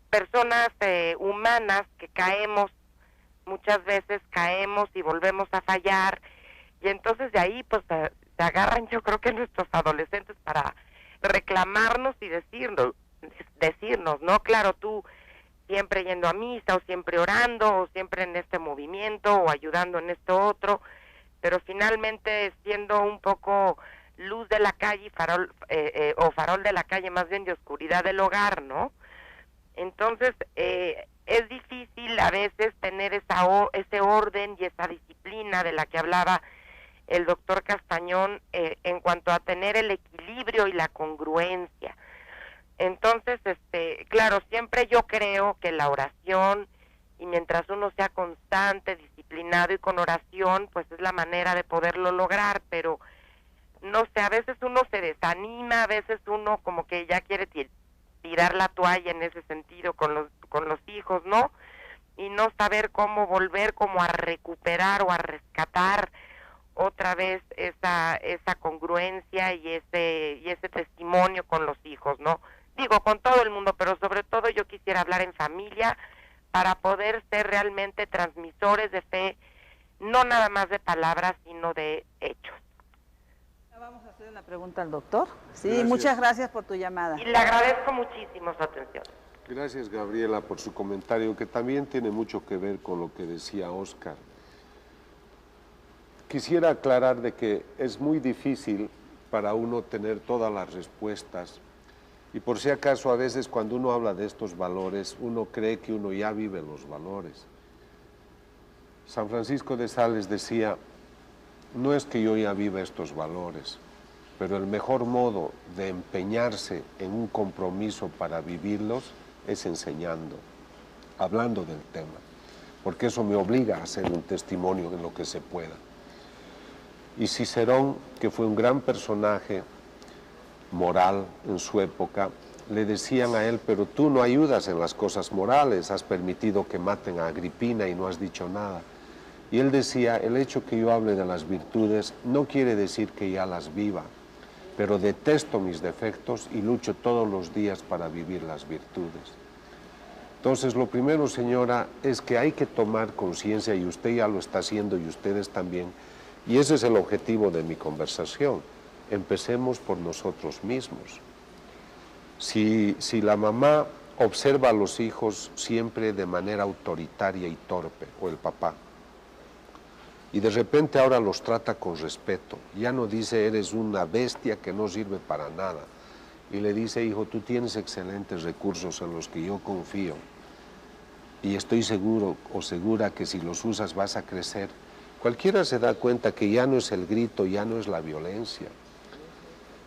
personas humanas que caemos, muchas veces caemos y volvemos a fallar, y entonces de ahí pues se agarran yo creo que nuestros adolescentes para reclamarnos y decirnos, ¿no? Claro, tú siempre yendo a misa, o siempre orando, o siempre en este movimiento, o ayudando en esto otro, pero finalmente siendo un poco luz de la calle, farol, o farol de la calle, más bien de oscuridad del hogar, ¿no? Entonces, es difícil a veces tener ese orden y esa disciplina de la que hablaba el doctor Castañón, en cuanto a tener el equilibrio y la congruencia. Entonces, claro, siempre yo creo que la oración, y mientras uno sea constante, disciplinado y con oración, pues es la manera de poderlo lograr, pero no sé, a veces uno se desanima, a veces uno como que ya quiere tirar la toalla en ese sentido con los hijos, ¿no? Y no saber cómo volver como a recuperar o a rescatar otra vez esa congruencia y ese testimonio con los hijos, ¿no? Digo, con todo el mundo, pero sobre todo yo quisiera hablar en familia para poder ser realmente transmisores de fe, no nada más de palabras, sino de hechos. Vamos a hacer una pregunta al doctor. Sí, Gracias. Muchas gracias por tu llamada. Y le agradezco muchísimo su atención. Gracias, Gabriela, por su comentario, que también tiene mucho que ver con lo que decía Óscar. Quisiera aclarar de que es muy difícil para uno tener todas las respuestas, y por si acaso a veces cuando uno habla de estos valores, uno cree que uno ya vive los valores. San Francisco de Sales decía: no es que yo ya viva estos valores, pero el mejor modo de empeñarse en un compromiso para vivirlos es enseñando, hablando del tema, porque eso me obliga a hacer un testimonio en lo que se pueda. Y Cicerón, que fue un gran personaje moral en su época, le decían a él: pero tú no ayudas en las cosas morales, has permitido que maten a Agripina y no has dicho nada. Y él decía: el hecho que yo hable de las virtudes no quiere decir que ya las viva, pero detesto mis defectos y lucho todos los días para vivir las virtudes. Entonces, lo primero, señora, es que hay que tomar conciencia, y usted ya lo está haciendo y ustedes también, y ese es el objetivo de mi conversación. Empecemos por nosotros mismos. Si la mamá observa a los hijos siempre de manera autoritaria y torpe, o el papá, y de repente ahora los trata con respeto, ya no dice eres una bestia que no sirve para nada, y le dice: hijo, tú tienes excelentes recursos en los que yo confío, y estoy seguro o segura que si los usas vas a crecer. Cualquiera se da cuenta que ya no es el grito, ya no es la violencia.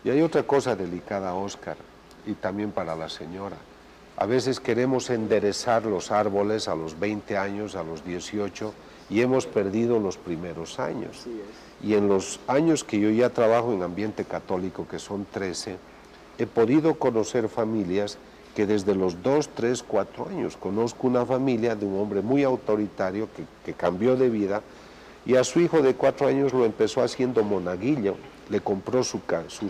Y hay otra cosa delicada, Óscar, y también para la señora. A veces queremos enderezar los árboles a los 20 años, a los 18, y hemos perdido los primeros años. Y en los años que yo ya trabajo en ambiente católico, que son 13, he podido conocer familias que desde los 2, 3, 4 años, conozco una familia de un hombre muy autoritario que cambió de vida, y a su hijo de 4 años lo empezó haciendo monaguillo, le compró su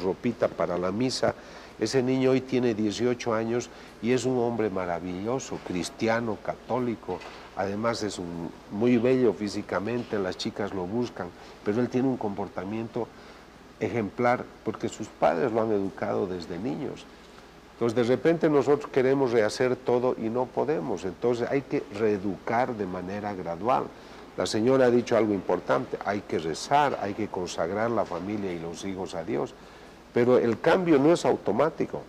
ropita para la misa. Ese niño hoy tiene 18 años y es un hombre maravilloso, cristiano, católico, además es muy bello físicamente, las chicas lo buscan, pero él tiene un comportamiento ejemplar porque sus padres lo han educado desde niños. Entonces de repente nosotros queremos rehacer todo y no podemos, entonces hay que reeducar de manera gradual. La señora ha dicho algo importante: hay que rezar, hay que consagrar la familia y los hijos a Dios, pero el cambio no es automático.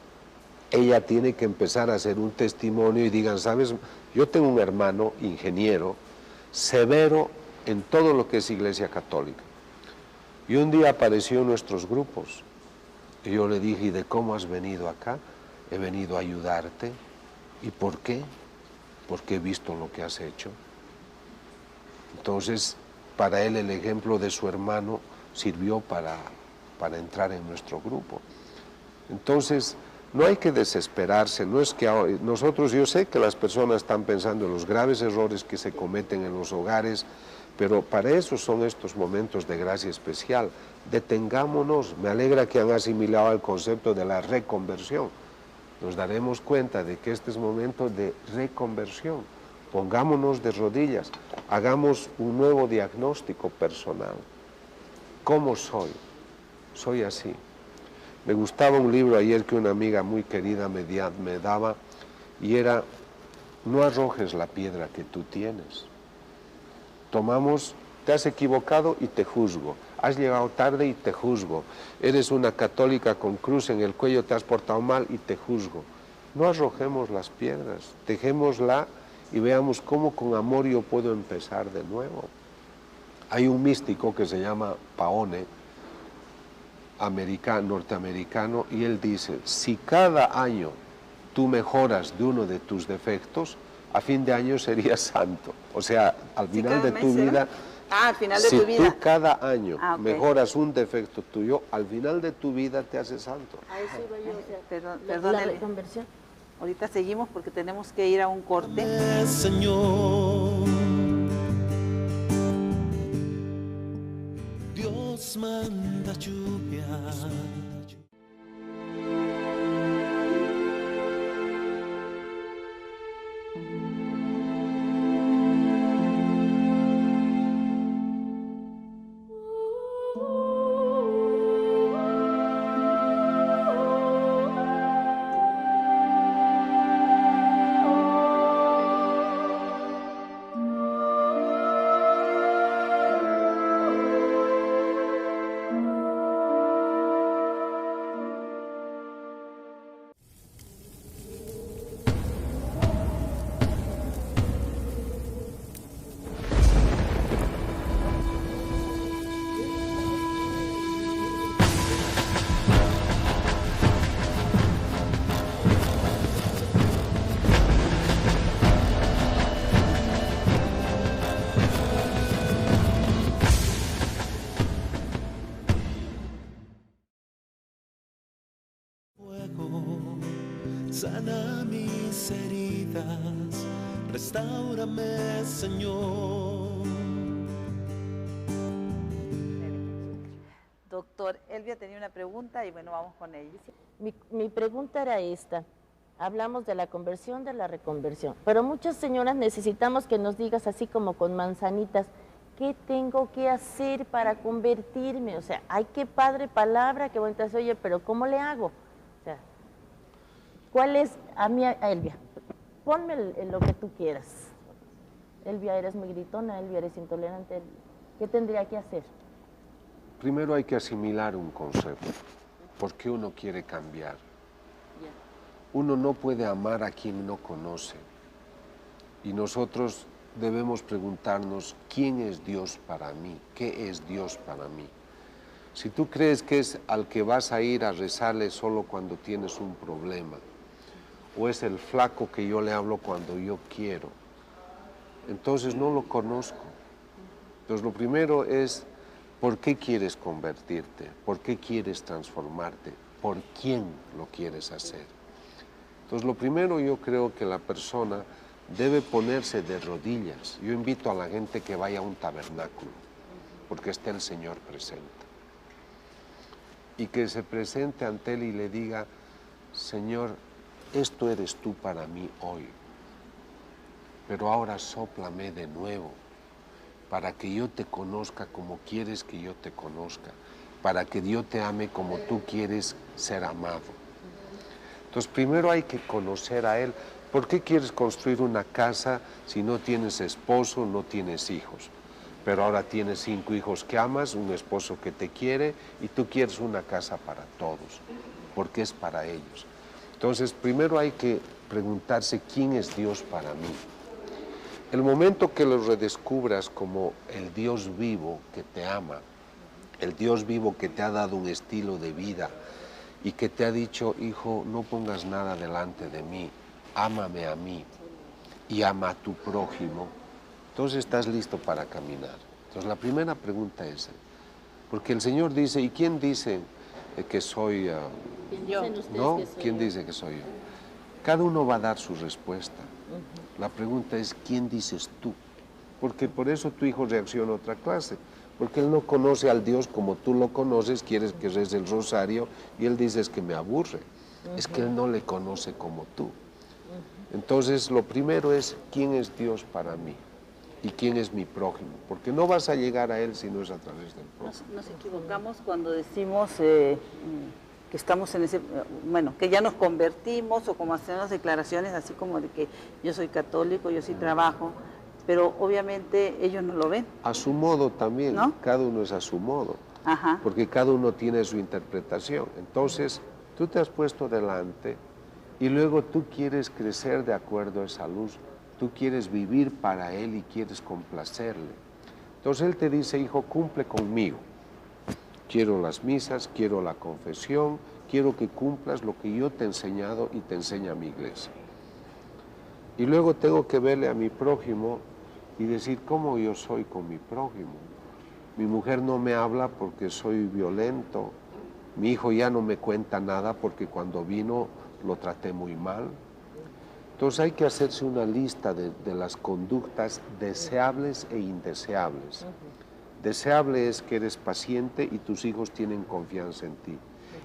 Ella tiene que empezar a hacer un testimonio y digan: ¿sabes? Yo tengo un hermano ingeniero severo en todo lo que es Iglesia Católica, y un día apareció en nuestros grupos, y yo le dije: ¿y de cómo has venido acá? he venido a ayudarte. ¿Y por qué? Porque he visto lo que has hecho. Entonces, para él el ejemplo de su hermano sirvió para entrar en nuestro grupo. Entonces, no hay que desesperarse, no es que nosotros, yo sé que las personas están pensando en los graves errores que se cometen en los hogares, pero para eso son estos momentos de gracia especial. Detengámonos, me alegra que han asimilado el concepto de la reconversión. Nos daremos cuenta de que este es momento de reconversión. Pongámonos de rodillas, hagamos un nuevo diagnóstico personal. ¿Cómo soy? Soy así. Me gustaba un libro ayer que una amiga muy querida me daba y era: no arrojes la piedra que tú tienes. Te has equivocado y te juzgo, has llegado tarde y te juzgo, eres una católica con cruz en el cuello, te has portado mal y te juzgo. No arrojemos las piedras, dejémosla y veamos cómo con amor yo puedo empezar de nuevo. Hay un místico que se llama Paone, norteamericano, y él dice: si cada año tú mejoras de uno de tus defectos, a fin de año serías santo. O sea, al final de tu vida, al final de si tu vida. tú cada año Ok. mejoras un defecto tuyo, al final de tu vida te haces santo. A eso iba yo, o sea, Perdón, la Eli. reconversión. Ahorita seguimos porque tenemos que ir a un corte. Señor, Dios manda lluvia. Sana mis heridas, restáurame, Señor. Doctor, Elvia tenía una pregunta y bueno, vamos con ella. Mi pregunta era esta. Hablamos de la conversión, de la reconversión, pero muchas señoras necesitamos que nos digas así como con manzanitas, ¿qué tengo que hacer para convertirme? O sea, ay, qué padre palabra, qué bonita se oye, pero ¿cómo le hago? O sea, ¿cuál es, a Elvia, ponme lo que tú quieras. Elvia, eres muy gritona, Elvia, eres intolerante, ¿qué tendría que hacer? Primero hay que asimilar un concepto. ¿Por qué uno quiere cambiar? Uno no puede amar a quien no conoce. Y nosotros debemos preguntarnos, ¿quién es Dios para mí? ¿Qué es Dios para mí? Si tú crees que es al que vas a ir a rezarle solo cuando tienes un problema, o es el flaco que yo le hablo cuando yo quiero, entonces no lo conozco. Entonces lo primero es, ¿por qué quieres convertirte? ¿Por qué quieres transformarte? ¿Por quién lo quieres hacer? Entonces lo primero, yo creo que la persona debe ponerse de rodillas. Yo invito a la gente que vaya a un tabernáculo, porque esté el Señor presente. Y que se presente ante Él y le diga, Señor, esto eres tú para mí hoy, pero ahora sóplame de nuevo, para que yo te conozca como quieres que yo te conozca, para que Dios te ame como tú quieres ser amado. Entonces, primero hay que conocer a Él. ¿Por qué quieres construir una casa si no tienes esposo, no tienes hijos? Pero ahora tienes 5 hijos que amas, un esposo que te quiere y tú quieres una casa para todos, porque es para ellos. Entonces, primero hay que preguntarse quién es Dios para mí. El momento que lo redescubras como el Dios vivo que te ama, el Dios vivo que te ha dado un estilo de vida, y que te ha dicho, hijo, no pongas nada delante de mí, ámame a mí y ama a tu prójimo, entonces estás listo para caminar. Entonces la primera pregunta es, porque el Señor dice, ¿y quién dice que soy yo? ¿No? ¿Quién dice que soy yo? Cada uno va a dar su respuesta. La pregunta es, ¿quién dices tú? Porque por eso tu hijo reacciona a otra clase. Porque él no conoce al Dios como tú lo conoces, quieres que rece el rosario, y él dice, es que me aburre. Es que él no le conoce como tú. Entonces, lo primero es, ¿quién es Dios para mí? ¿Y quién es mi prójimo? Porque no vas a llegar a él si no es a través del prójimo. Nos equivocamos cuando decimos que estamos en ese, bueno, que ya nos convertimos, o como hacemos declaraciones así como de que yo soy católico, yo sí trabajo, pero obviamente ellos no lo ven. A su modo también, ¿no? Cada uno es a su modo, Ajá. Porque cada uno tiene su interpretación. Entonces, tú te has puesto delante y luego tú quieres crecer de acuerdo a esa luz, tú quieres vivir para Él y quieres complacerle. Entonces Él te dice, hijo, cumple conmigo. Quiero las misas, quiero la confesión, quiero que cumplas lo que yo te he enseñado y te enseña mi iglesia. Y luego tengo que verle a mi prójimo y decir cómo yo soy con mi prójimo. Mi mujer no me habla porque soy violento, mi hijo ya no me cuenta nada porque cuando vino lo traté muy mal. Entonces hay que hacerse una lista de las conductas deseables e indeseables. Deseable es que eres paciente y tus hijos tienen confianza en ti.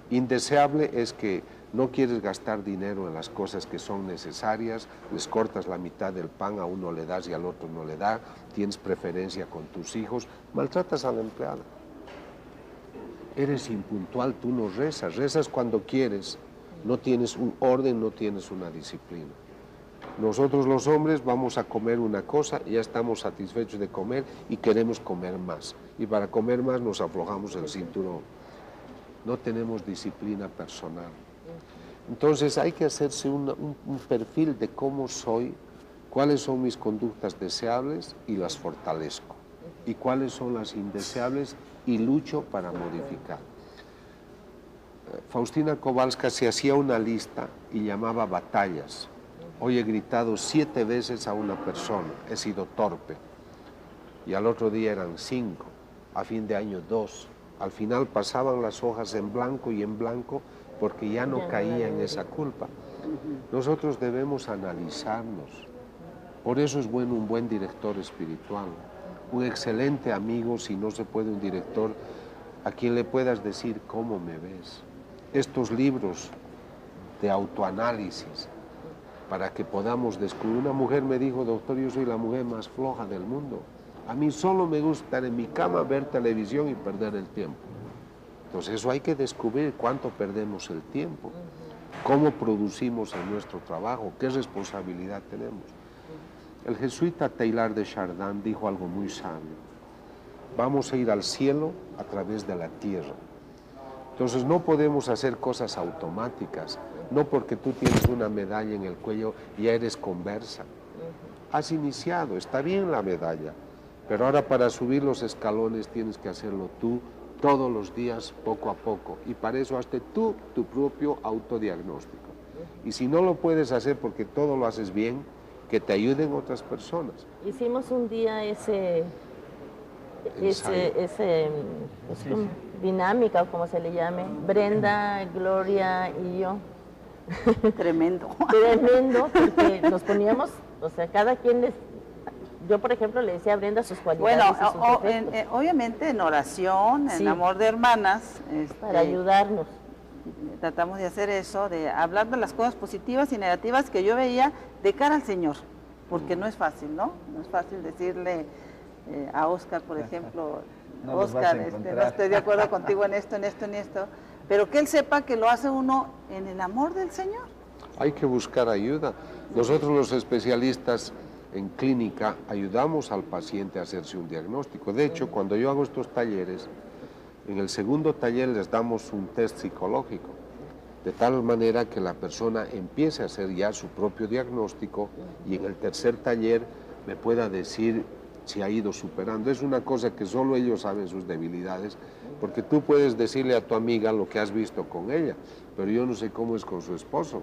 Indeseable es que no quieres gastar dinero en las cosas que son necesarias, les cortas la mitad del pan, a uno le das y al otro no le da, tienes preferencia con tus hijos, maltratas a la empleada. Eres impuntual, tú no rezas, rezas cuando quieres, no tienes un orden, no tienes una disciplina. Nosotros los hombres vamos a comer una cosa, ya estamos satisfechos de comer y queremos comer más. Y para comer más nos aflojamos el cinturón. No tenemos disciplina personal. Entonces hay que hacerse un perfil de cómo soy, cuáles son mis conductas deseables y las fortalezco. Y cuáles son las indeseables y lucho para modificar. Faustina Kowalska se hacía una lista y llamaba batallas. Hoy he gritado 7 veces a una persona, he sido torpe. Y al otro día eran 5, a fin de año 2. Al final pasaban las hojas en blanco y en blanco porque ya no caía en esa culpa. Nosotros debemos analizarnos. Por eso es bueno un buen director espiritual, un excelente amigo, si no se puede un director, a quien le puedas decir cómo me ves. Estos libros de autoanálisis, para que podamos descubrir. Una mujer me dijo, doctor, yo soy la mujer más floja del mundo. A mí solo me gusta estar en mi cama, ver televisión y perder el tiempo. Entonces eso hay que descubrir cuánto perdemos el tiempo, cómo producimos en nuestro trabajo, qué responsabilidad tenemos. El jesuita Teilhard de Chardin dijo algo muy sabio. Vamos a ir al cielo a través de la tierra. Entonces no podemos hacer cosas automáticas, no porque tú tienes una medalla en el cuello ya eres conversa. Has iniciado, está bien la medalla, pero ahora para subir los escalones tienes que hacerlo tú todos los días, poco a poco, y para eso hazte tú tu propio autodiagnóstico. Y si no lo puedes hacer porque todo lo haces bien, que te ayuden otras personas. Hicimos un día dinámica, o como se le llame, Brenda, Gloria y yo. Tremendo. Tremendo, porque nos poníamos, o sea, cada quien yo por ejemplo le decía a Brenda sus cualidades. Bueno, obviamente en oración, en amor de hermanas. Para ayudarnos. Tratamos de hacer eso, de hablar de las cosas positivas y negativas que yo veía de cara al Señor, porque no es fácil, ¿no? No es fácil decirle a Óscar, por ejemplo, no Óscar, no estoy de acuerdo contigo en esto, pero que él sepa que lo hace uno en el amor del Señor. Hay que buscar ayuda. Nosotros los especialistas en clínica ayudamos al paciente a hacerse un diagnóstico. De hecho, cuando yo hago estos talleres, en el segundo taller les damos un test psicológico, de tal manera que la persona empiece a hacer ya su propio diagnóstico y en el tercer taller me pueda decir se ha ido superando. Es una cosa que solo ellos saben sus debilidades, porque tú puedes decirle a tu amiga lo que has visto con ella, pero yo no sé cómo es con su esposo.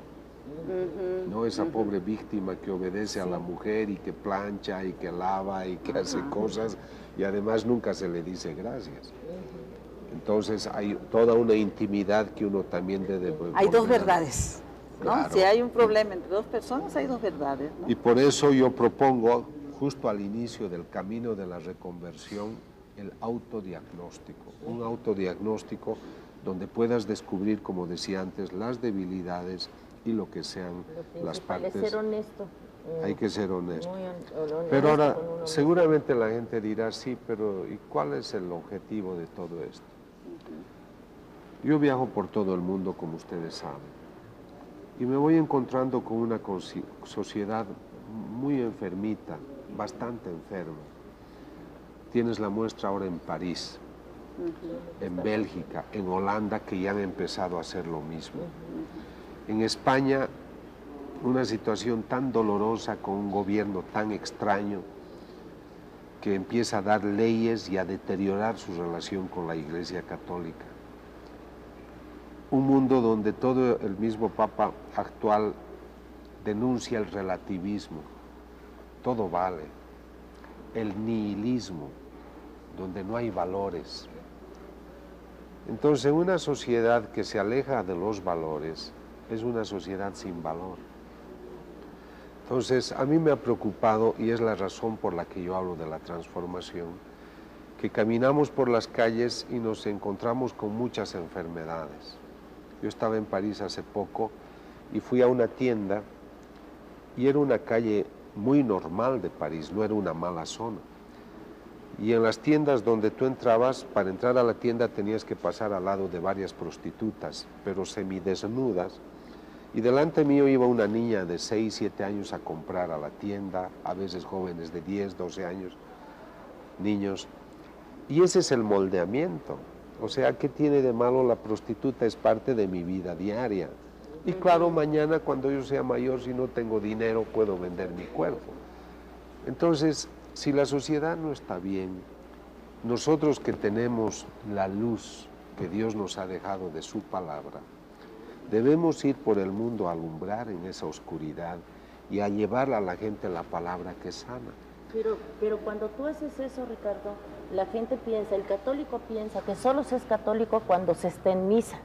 No, esa pobre víctima que obedece a la mujer y que plancha y que lava y que hace cosas y además nunca se le dice gracias. Entonces hay toda una intimidad que uno también debe... Hay dos verdades, ¿no? Claro. Si hay un problema entre dos personas, hay dos verdades, ¿no? Y por eso yo propongo, justo al inicio del camino de la reconversión, el autodiagnóstico. Un autodiagnóstico donde puedas descubrir, como decía antes, las debilidades y lo que sean las partes. Hay que ser honesto. Hay que ser honesto. honesto. Pero ahora, seguramente la gente dirá, sí, pero ¿y cuál es el objetivo de todo esto? Yo viajo por todo el mundo, como ustedes saben, y me voy encontrando con una sociedad muy enfermita, bastante enferma. Tienes la muestra ahora en París, en Bélgica, en Holanda, que ya han empezado a hacer lo mismo. En España, una situación tan dolorosa con un gobierno tan extraño que empieza a dar leyes y a deteriorar su relación con la Iglesia Católica. Un mundo donde todo el mismo Papa actual denuncia el relativismo, todo vale, el nihilismo, donde no hay valores. Entonces, una sociedad que se aleja de los valores es una sociedad sin valor. Entonces, a mí me ha preocupado, y es la razón por la que yo hablo de la transformación, que caminamos por las calles y nos encontramos con muchas enfermedades. Yo estaba en París hace poco y fui a una tienda y era una calle muy normal de París, no era una mala zona. Y en las tiendas donde tú entrabas, para entrar a la tienda tenías que pasar al lado de varias prostitutas, pero semidesnudas. Y delante mío iba una niña de 6, 7 años a comprar a la tienda, a veces jóvenes de 10, 12 años, niños. Y ese es el moldeamiento. O sea, ¿qué tiene de malo la prostituta? Es parte de mi vida diaria. Y claro, mañana cuando yo sea mayor, si no tengo dinero, puedo vender mi cuerpo. Entonces, si la sociedad no está bien, nosotros que tenemos la luz que Dios nos ha dejado de su palabra, debemos ir por el mundo a alumbrar en esa oscuridad y a llevar a la gente la palabra que sana. Pero cuando tú haces eso, Ricardo, la gente piensa, el católico piensa que solo se es católico cuando se está en misa.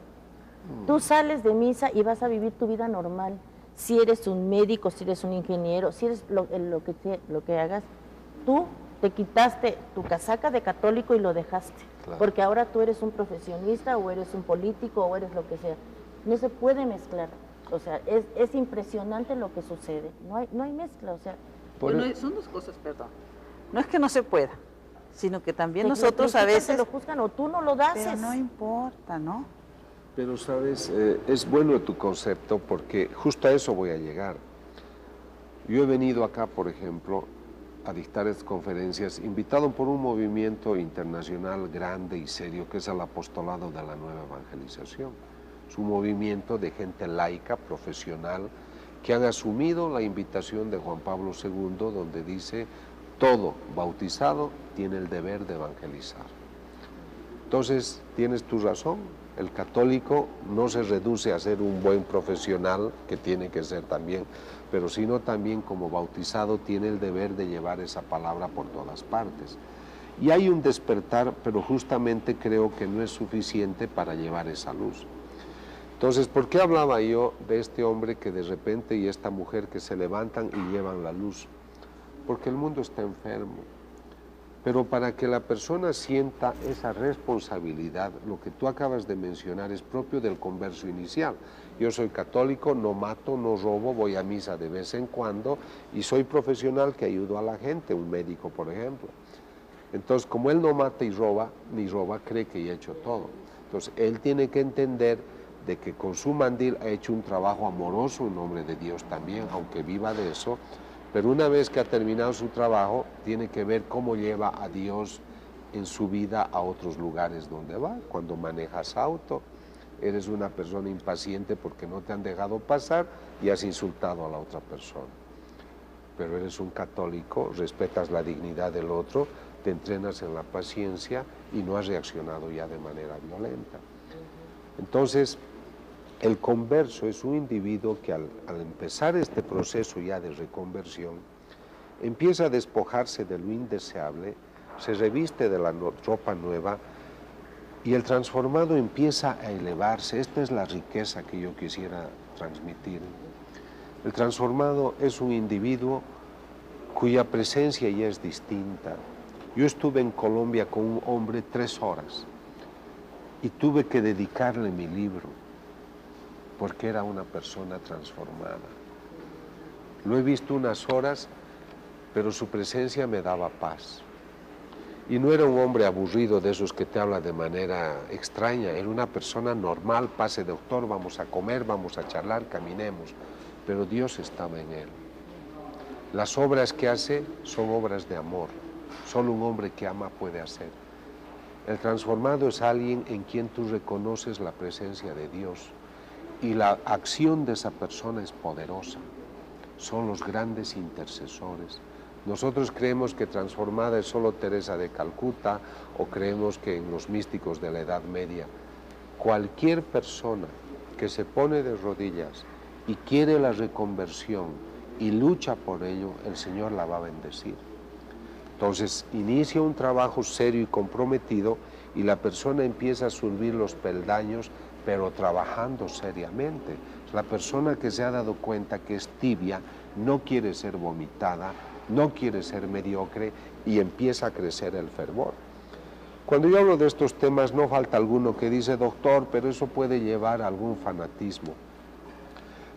Tú sales de misa y vas a vivir tu vida normal. Si eres un médico, si eres un ingeniero, si eres lo que hagas, tú te quitaste tu casaca de católico y lo dejaste. Claro. Porque ahora tú eres un profesionista o eres un político o eres lo que sea. No se puede mezclar. O sea, es impresionante lo que sucede. No hay mezcla, o sea... Bueno, son dos cosas, perdón. No es que no se pueda, sino que también nosotros a veces... lo juzgan o tú no lo das. Pero no importa, ¿no? Pero, ¿sabes? Es bueno tu concepto porque justo a eso voy a llegar. Yo he venido acá, por ejemplo, a dictar estas conferencias, invitado por un movimiento internacional grande y serio que es el Apostolado de la Nueva Evangelización. Es un movimiento de gente laica, profesional, que han asumido la invitación de Juan Pablo II, donde dice, todo bautizado tiene el deber de evangelizar. Entonces, tienes tu razón, el católico no se reduce a ser un buen profesional, que tiene que ser también, pero sino también como bautizado tiene el deber de llevar esa palabra por todas partes. Y hay un despertar, pero justamente creo que no es suficiente para llevar esa luz. Entonces, ¿por qué hablaba yo de este hombre que de repente y esta mujer que se levantan y llevan la luz? Porque el mundo está enfermo. Pero para que la persona sienta esa responsabilidad, lo que tú acabas de mencionar es propio del converso inicial. Yo soy católico, no mato, no robo, voy a misa de vez en cuando y soy profesional que ayudo a la gente, un médico, por ejemplo. Entonces, como él no mata y roba, ni roba, cree que ya ha hecho todo. Entonces, él tiene que entender de que con su mandil ha hecho un trabajo amoroso en nombre de Dios también, aunque viva de eso, pero una vez que ha terminado su trabajo, tiene que ver cómo lleva a Dios en su vida a otros lugares donde va. Cuando manejas auto, eres una persona impaciente porque no te han dejado pasar y has insultado a la otra persona. pero eres un católico, respetas la dignidad del otro, te entrenas en la paciencia y no has reaccionado ya de manera violenta. Entonces, el converso es un individuo que al empezar este proceso ya de reconversión, empieza a despojarse de lo indeseable, se reviste de la ropa nueva y el transformado empieza a elevarse. Esta es la riqueza que yo quisiera transmitir. El transformado es un individuo cuya presencia ya es distinta. Yo estuve en Colombia con un hombre 3 horas y tuve que dedicarle mi libro porque era una persona transformada. Lo he visto unas horas, pero su presencia me daba paz. Y no era un hombre aburrido de esos que te habla de manera extraña, era una persona normal. Pase doctor, vamos a comer, vamos a charlar, caminemos, pero Dios estaba en él. Las obras que hace son obras de amor, solo un hombre que ama puede hacer. El transformado es alguien en quien tú reconoces la presencia de Dios y la acción de esa persona es poderosa. Son los grandes intercesores. Nosotros creemos que transformada es solo Teresa de Calcuta o creemos que en los místicos de la Edad Media. Cualquier persona que se pone de rodillas y quiere la reconversión y lucha por ello, el Señor la va a bendecir. Entonces inicia un trabajo serio y comprometido y la persona empieza a subir los peldaños, pero trabajando seriamente. La persona que se ha dado cuenta que es tibia, no quiere ser vomitada, no quiere ser mediocre y empieza a crecer el fervor. Cuando yo hablo de estos temas no falta alguno que dice, doctor, pero eso puede llevar a algún fanatismo.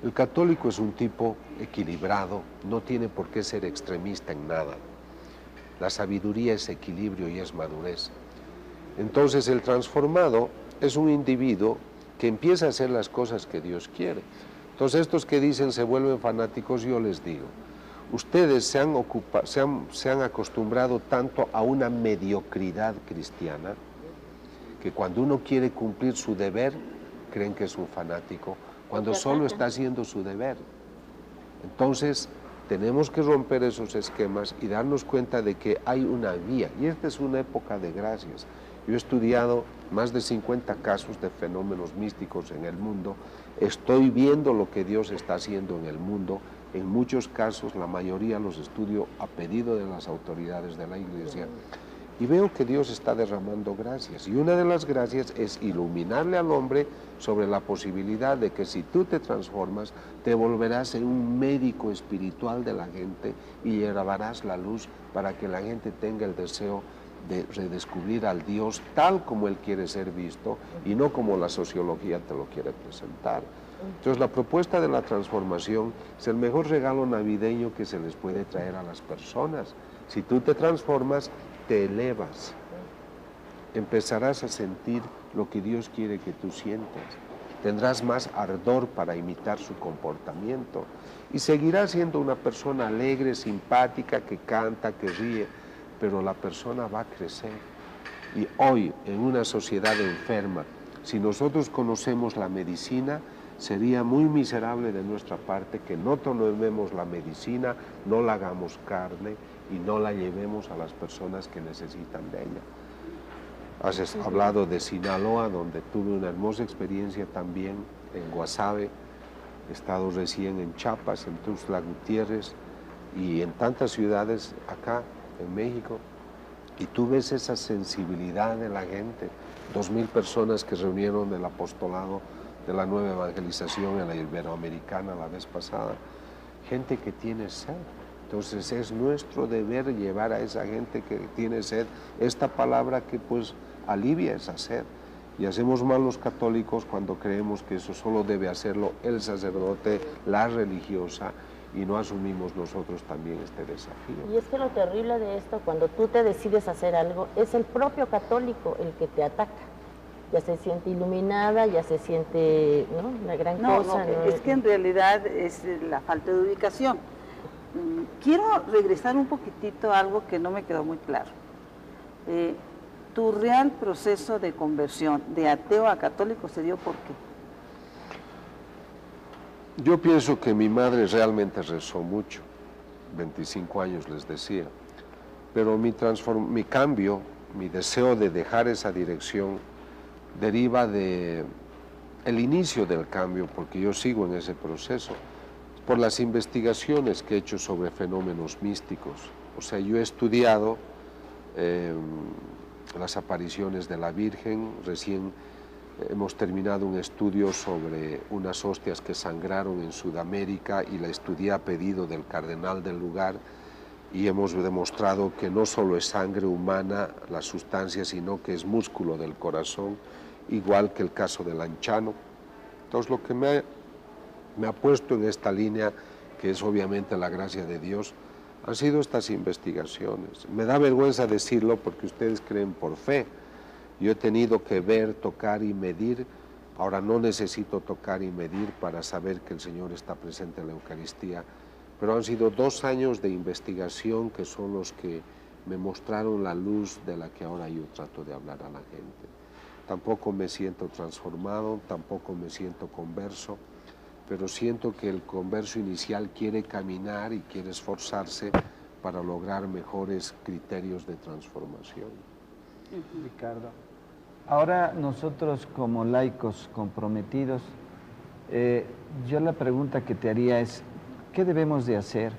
El católico es un tipo equilibrado, no tiene por qué ser extremista en nada. La sabiduría es equilibrio y es madurez. Entonces el transformado es un individuo que empieza a hacer las cosas que Dios quiere. Entonces estos que dicen se vuelven fanáticos, yo les digo, ustedes se han acostumbrado tanto a una mediocridad cristiana que cuando uno quiere cumplir su deber, creen que es un fanático, cuando solo está haciendo su deber. Entonces, tenemos que romper esos esquemas y darnos cuenta de que hay una vía, y esta es una época de gracias. Yo he estudiado más de 50 casos de fenómenos místicos en el mundo, estoy viendo lo que Dios está haciendo en el mundo. En muchos casos, la mayoría los estudio a pedido de las autoridades de la Iglesia y veo que Dios está derramando gracias. Y una de las gracias es iluminarle al hombre sobre la posibilidad de que si tú te transformas, te volverás en un médico espiritual de la gente y llevarás la luz para que la gente tenga el deseo de redescubrir al Dios tal como Él quiere ser visto y no como la sociología te lo quiere presentar. Entonces la propuesta de la transformación es el mejor regalo navideño que se les puede traer a las personas. Si tú te transformas, te elevas, empezarás a sentir lo que Dios quiere que tú sientas, tendrás más ardor para imitar su comportamiento y seguirás siendo una persona alegre, simpática, que canta, que ríe, pero la persona va a crecer. Y hoy, en una sociedad enferma, si nosotros conocemos la medicina, sería muy miserable de nuestra parte que no tomemos la medicina, no la hagamos carne y no la llevemos a las personas que necesitan de ella. Has hablado de Sinaloa, donde tuve una hermosa experiencia también, en Guasave, he estado recién en Chiapas, en Tuxtla Gutiérrez y en tantas ciudades acá en México, y tú ves esa sensibilidad de la gente, 2,000 personas que reunieron del apostolado de la nueva evangelización en la Iberoamericana la vez pasada, gente que tiene sed. Entonces es nuestro deber llevar a esa gente que tiene sed esta palabra que pues alivia esa sed. Y hacemos mal los católicos cuando creemos que eso solo debe hacerlo el sacerdote, la religiosa, y no asumimos nosotros también este desafío. Y es que lo terrible de esto, cuando tú te decides hacer algo, es el propio católico el que te ataca. Ya se siente iluminada, ya se siente, ¿no?, una gran cosa. No, es que en realidad es la falta de ubicación. Quiero regresar un poquitito a algo que no me quedó muy claro. Tu real proceso de conversión de ateo a católico se dio ¿por qué? Yo pienso que mi madre realmente rezó mucho 25 años les decía. Pero mi cambio, mi deseo de dejar esa dirección, deriva de el inicio del cambio, porque yo sigo en ese proceso, por las investigaciones que he hecho sobre fenómenos místicos. O sea, yo he estudiado las apariciones de la Virgen. Recién hemos terminado un estudio sobre unas hostias que sangraron en Sudamérica y la estudié a pedido del cardenal del lugar, y hemos demostrado que no solo es sangre humana la sustancia, sino que es músculo del corazón, igual que el caso del Anchano. Entonces lo que me ha puesto en esta línea, que es obviamente la gracia de Dios, han sido estas investigaciones. Me da vergüenza decirlo porque ustedes creen por fe. Yo he tenido que ver, tocar y medir. Ahora no necesito tocar y medir para saber que el Señor está presente en la Eucaristía, pero han sido 2 años de investigación que son los que me mostraron la luz de la que ahora yo trato de hablar a la gente. Tampoco me siento transformado, tampoco me siento converso, pero siento que el converso inicial quiere caminar y quiere esforzarse para lograr mejores criterios de transformación. Ricardo, ahora nosotros como laicos comprometidos, yo la pregunta que te haría es, ¿qué debemos de hacer?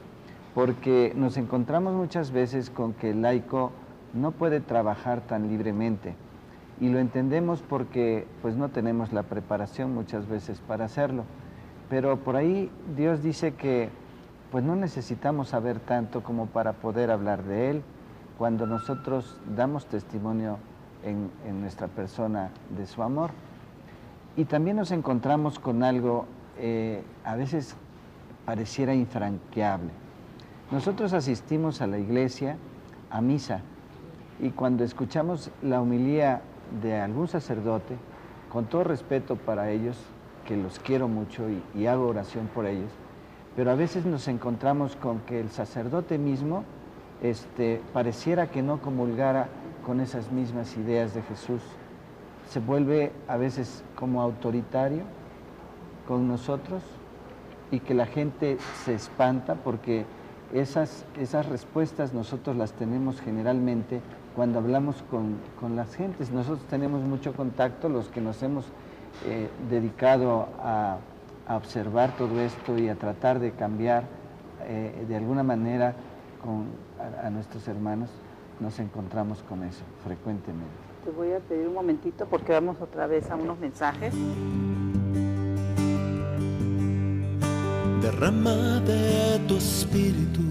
Porque nos encontramos muchas veces con que el laico no puede trabajar tan libremente, y lo entendemos porque pues no tenemos la preparación muchas veces para hacerlo, pero por ahí Dios dice que pues no necesitamos saber tanto como para poder hablar de Él cuando nosotros damos testimonio en nuestra persona de su amor. Y también nos encontramos con algo a veces pareciera infranqueable. Nosotros asistimos a la iglesia, a misa, y cuando escuchamos la homilía de algún sacerdote, con todo respeto para ellos, que los quiero mucho y hago oración por ellos, pero a veces nos encontramos con que el sacerdote mismo pareciera que no comulgara con esas mismas ideas de Jesús. Se vuelve a veces como autoritario con nosotros, y que la gente se espanta porque esas respuestas nosotros las tenemos generalmente cuando hablamos con las gentes. Nosotros tenemos mucho contacto, los que nos hemos dedicado a observar todo esto y a tratar de cambiar de alguna manera a nuestros hermanos, nos encontramos con eso frecuentemente. Te voy a pedir un momentito porque vamos otra vez a unos mensajes. Derrama de tu espíritu.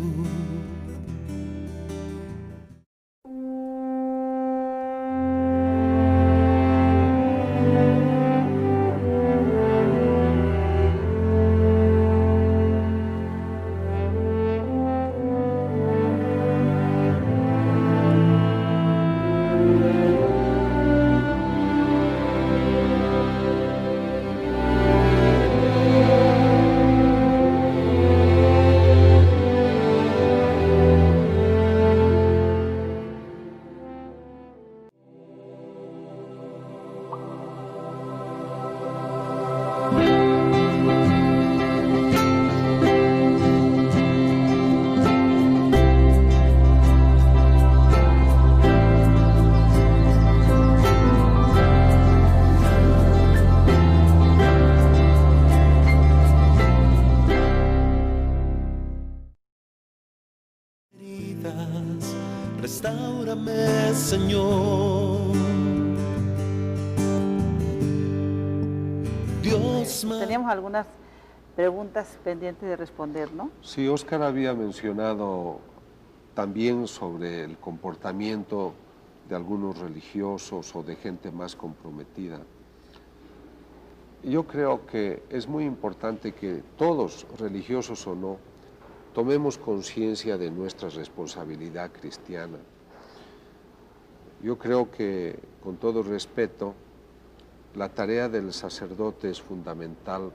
Restáurame, Señor. Dios mío. Teníamos algunas preguntas pendientes de responder, ¿no? Sí, Óscar había mencionado también sobre el comportamiento de algunos religiosos o de gente más comprometida. Yo creo que es muy importante que todos, religiosos o no, tomemos conciencia de nuestra responsabilidad cristiana. Yo creo que, con todo respeto, la tarea del sacerdote es fundamental.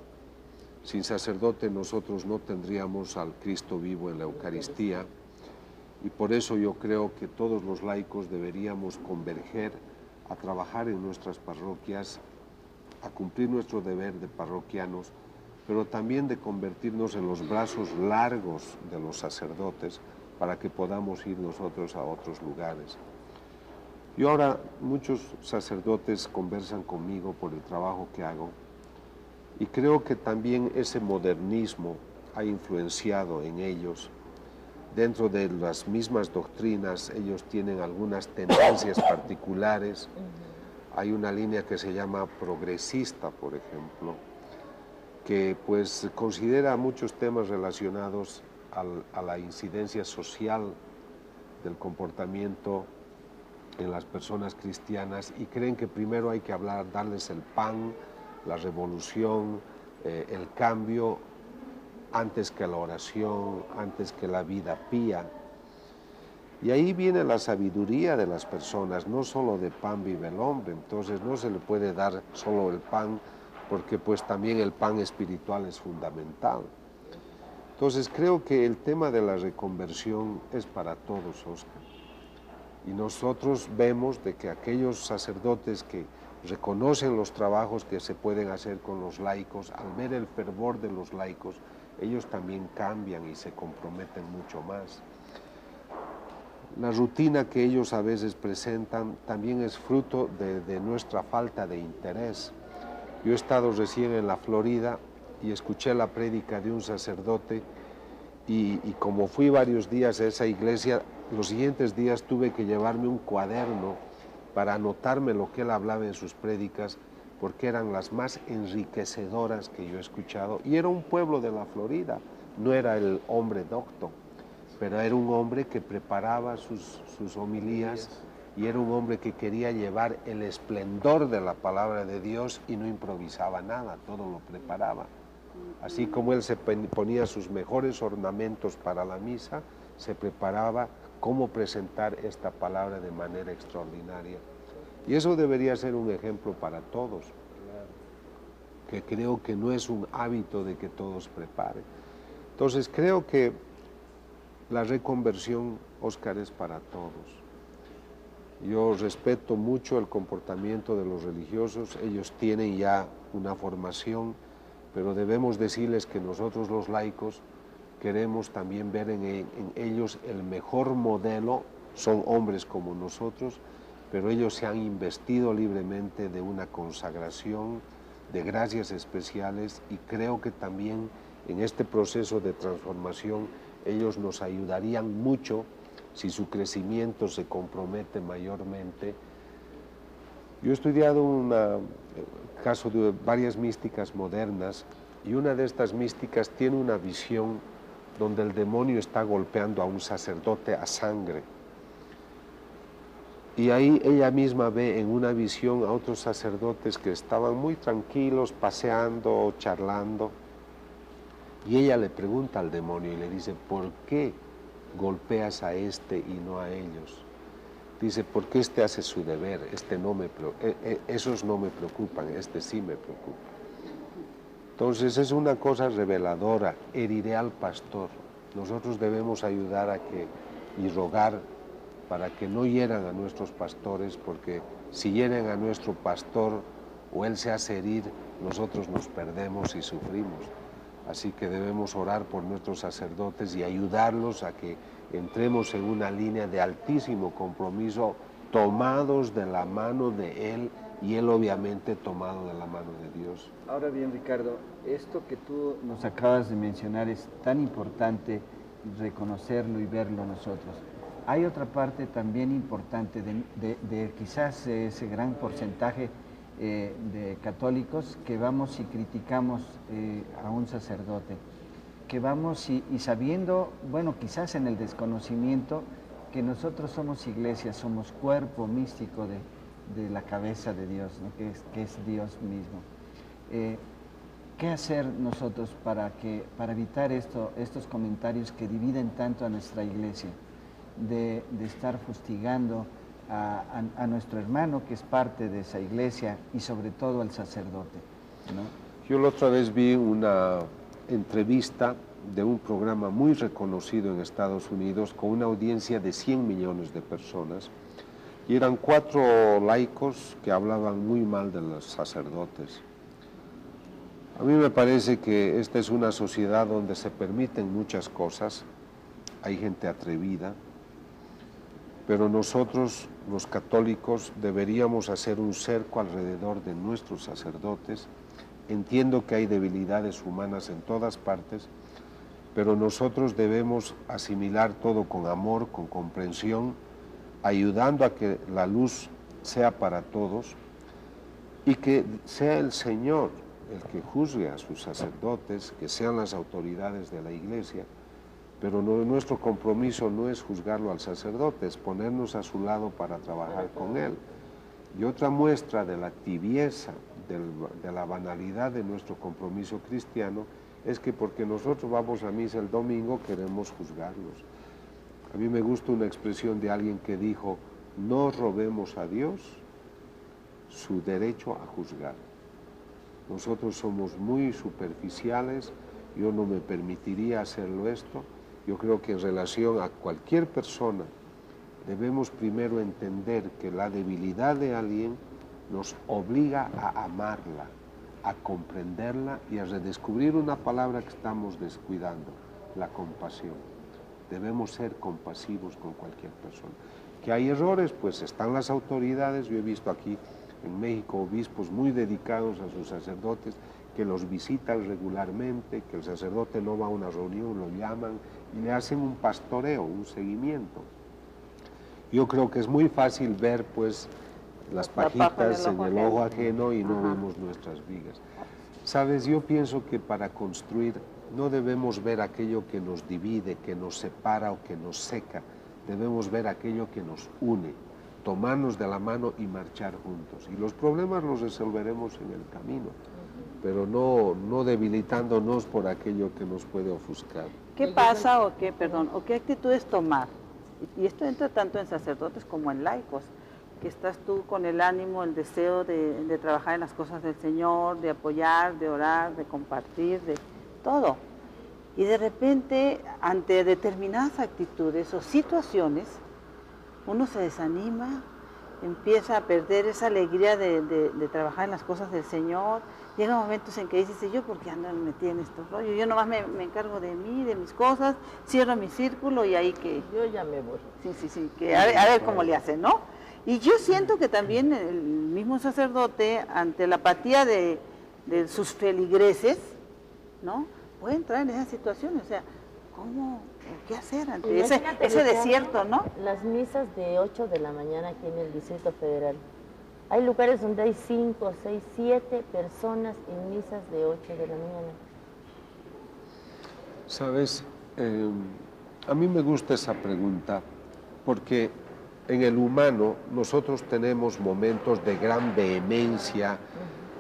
Sin sacerdote nosotros no tendríamos al Cristo vivo en la Eucaristía, y por eso yo creo que todos los laicos deberíamos converger a trabajar en nuestras parroquias, a cumplir nuestro deber de parroquianos, pero también de convertirnos en los brazos largos de los sacerdotes para que podamos ir nosotros a otros lugares. Y ahora muchos sacerdotes conversan conmigo por el trabajo que hago y creo que también ese modernismo ha influenciado en ellos. Dentro de las mismas doctrinas ellos tienen algunas tendencias particulares. Hay una línea que se llama progresista, por ejemplo, que pues considera muchos temas relacionados a la incidencia social del comportamiento en las personas cristianas y creen que primero hay que hablar, darles el pan, la revolución, el cambio, antes que la oración, antes que la vida pía. Y ahí viene la sabiduría de las personas, no solo de pan vive el hombre, entonces no se le puede dar solo el pan, porque pues también el pan espiritual es fundamental. Entonces creo que el tema de la reconversión es para todos, Óscar. Y nosotros vemos de que aquellos sacerdotes que reconocen los trabajos que se pueden hacer con los laicos, al ver el fervor de los laicos, ellos también cambian y se comprometen mucho más. La rutina que ellos a veces presentan también es fruto de nuestra falta de interés. Yo he estado recién en la Florida y escuché la prédica de un sacerdote y como fui varios días a esa iglesia, los siguientes días tuve que llevarme un cuaderno para anotarme lo que él hablaba en sus prédicas, porque eran las más enriquecedoras que yo he escuchado. Y era un pueblo de la Florida, no era el hombre docto, pero era un hombre que preparaba sus homilías y era un hombre que quería llevar el esplendor de la palabra de Dios y no improvisaba nada, todo lo preparaba. Así como él se ponía sus mejores ornamentos para la misa, se preparaba cómo presentar esta palabra de manera extraordinaria. Y eso debería ser un ejemplo para todos, que creo que no es un hábito de que todos preparen. Entonces creo que la reconversión, Óscar, es para todos. Yo respeto mucho el comportamiento de los religiosos, ellos tienen ya una formación, pero debemos decirles que nosotros los laicos queremos también ver en ellos el mejor modelo. Son hombres como nosotros, pero ellos se han investido libremente de una consagración, de gracias especiales, y creo que también en este proceso de transformación ellos nos ayudarían mucho si su crecimiento se compromete mayormente. Yo he estudiado un caso de varias místicas modernas y una de estas místicas tiene una visión donde el demonio está golpeando a un sacerdote a sangre. Y ahí ella misma ve en una visión a otros sacerdotes que estaban muy tranquilos, paseando, charlando. Y ella le pregunta al demonio y le dice, ¿por qué golpeas a este y no a ellos? Dice, porque este hace su deber, esos no me preocupan, este sí me preocupa. Entonces es una cosa reveladora, heriré al pastor. Nosotros debemos ayudar y rogar para que no hieran a nuestros pastores, porque si hieren a nuestro pastor o él se hace herir, nosotros nos perdemos y sufrimos. Así que debemos orar por nuestros sacerdotes y ayudarlos a que entremos en una línea de altísimo compromiso, tomados de la mano de Él y Él obviamente tomado de la mano de Dios. Ahora bien, Ricardo, esto que tú nos acabas de mencionar es tan importante reconocerlo y verlo nosotros. Hay otra parte también importante de quizás ese gran porcentaje de católicos que vamos y criticamos a un sacerdote, que vamos y sabiendo, bueno, quizás en el desconocimiento, que nosotros somos iglesia, somos cuerpo místico de la cabeza de Dios, ¿no? que es Dios mismo. ¿Qué hacer nosotros para evitar estos comentarios que dividen tanto a nuestra iglesia? De estar fustigando a nuestro hermano que es parte de esa iglesia y sobre todo al sacerdote, ¿no? Yo la otra vez vi una entrevista de un programa muy reconocido en Estados Unidos con una audiencia de 100 millones de personas y eran 4 laicos que hablaban muy mal de los sacerdotes. A mí me parece que esta es una sociedad donde se permiten muchas cosas, hay gente atrevida, pero nosotros, los católicos, deberíamos hacer un cerco alrededor de nuestros sacerdotes. Entiendo que hay debilidades humanas en todas partes, pero nosotros debemos asimilar todo con amor, con comprensión, ayudando a que la luz sea para todos y que sea el Señor el que juzgue a sus sacerdotes, que sean las autoridades de la Iglesia, pero nuestro compromiso no es juzgarlo al sacerdote, es ponernos a su lado para trabajar con él. Y otra muestra de la tibieza, de la banalidad de nuestro compromiso cristiano, es que porque nosotros vamos a misa el domingo queremos juzgarlos. A mí me gusta una expresión de alguien que dijo, no robemos a Dios su derecho a juzgar. Nosotros somos muy superficiales, yo no me permitiría hacerlo esto. Yo creo que en relación a cualquier persona debemos primero entender que la debilidad de alguien nos obliga a amarla, a comprenderla y a redescubrir una palabra que estamos descuidando, la compasión. Debemos ser compasivos con cualquier persona. Que hay errores, pues están las autoridades. Yo he visto aquí en México obispos muy dedicados a sus sacerdotes, que los visitan regularmente, que el sacerdote no va a una reunión, lo llaman y le hacen un pastoreo, un seguimiento. Yo creo que es muy fácil ver pues las pajitas en el ojo ajeno y no vemos nuestras vigas. Sabes, yo pienso que para construir no debemos ver aquello que nos divide, que nos separa o que nos seca, debemos ver aquello que nos une, tomarnos de la mano y marchar juntos. Y los problemas los resolveremos en el camino, pero no debilitándonos por aquello que nos puede ofuscar. ¿Qué pasa o qué actitudes tomar? Y esto entra tanto en sacerdotes como en laicos, que estás tú con el ánimo, el deseo de trabajar en las cosas del Señor, de apoyar, de orar, de compartir, de todo. Y de repente, ante determinadas actitudes o situaciones, uno se desanima, empieza a perder esa alegría de trabajar en las cosas del Señor. Llegan momentos en que dices, ¿yo por qué ando metida en estos rollos? Yo nomás me encargo de mí, de mis cosas, cierro mi círculo y ahí que... Yo ya me voy. Sí, que a ver cómo le hacen, ¿no? Y yo siento que también el mismo sacerdote, ante la apatía de sus feligreses, ¿no? Puede entrar en esas situaciones, o sea, ¿cómo? ¿Qué hacer ante ese desierto, no? Las misas de 8 de la mañana aquí en el Distrito Federal. Hay lugares donde hay 5, 6, 7 personas en misas de 8 de la mañana. Sabes, a mí me gusta esa pregunta porque en el humano nosotros tenemos momentos de gran vehemencia,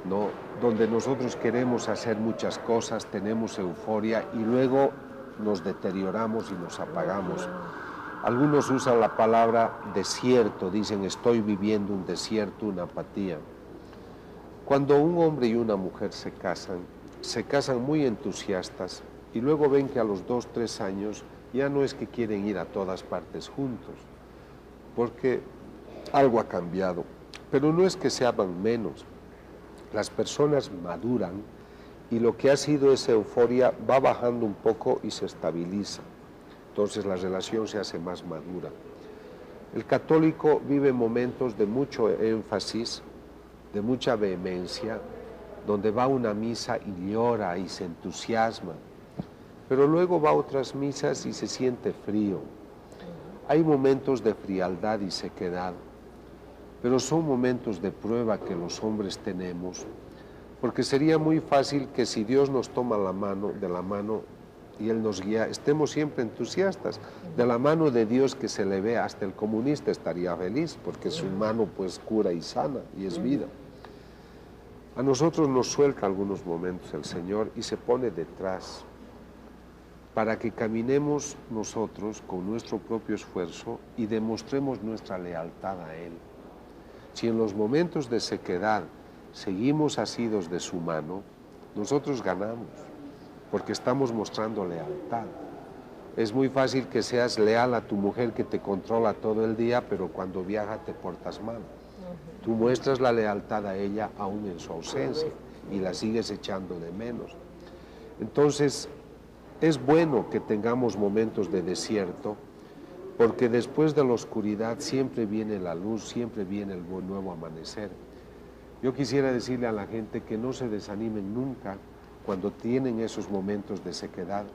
¿no? Donde nosotros queremos hacer muchas cosas, tenemos euforia y luego nos deterioramos y nos apagamos. Algunos usan la palabra desierto, dicen estoy viviendo un desierto, una apatía. Cuando un hombre y una mujer se casan muy entusiastas y luego ven que a los 2, 3 años ya no es que quieren ir a todas partes juntos, porque algo ha cambiado. Pero no es que se aman menos, las personas maduran y lo que ha sido esa euforia va bajando un poco y se estabiliza. Entonces la relación se hace más madura. El católico vive momentos de mucho énfasis, de mucha vehemencia, donde va a una misa y llora y se entusiasma, pero luego va a otras misas y se siente frío. Hay momentos de frialdad y sequedad, pero son momentos de prueba que los hombres tenemos, porque sería muy fácil que si Dios nos toma de la mano y Él nos guía, estemos siempre entusiastas. De la mano de Dios que se le ve, hasta el comunista estaría feliz, porque su mano pues cura y sana y es vida. A nosotros nos suelta algunos momentos el Señor y se pone detrás, para que caminemos nosotros con nuestro propio esfuerzo y demostremos nuestra lealtad a Él. Si en los momentos de sequedad seguimos asidos de su mano, nosotros ganamos, porque estamos mostrando lealtad. Es muy fácil que seas leal a tu mujer que te controla todo el día, pero cuando viaja te portas mal. Tú muestras la lealtad a ella aún en su ausencia. y la sigues echando de menos. Entonces, es bueno que tengamos momentos de desierto, porque después de la oscuridad siempre viene la luz, siempre viene el nuevo amanecer. Yo quisiera decirle a la gente que no se desanimen nunca cuando tienen esos momentos de sequedad.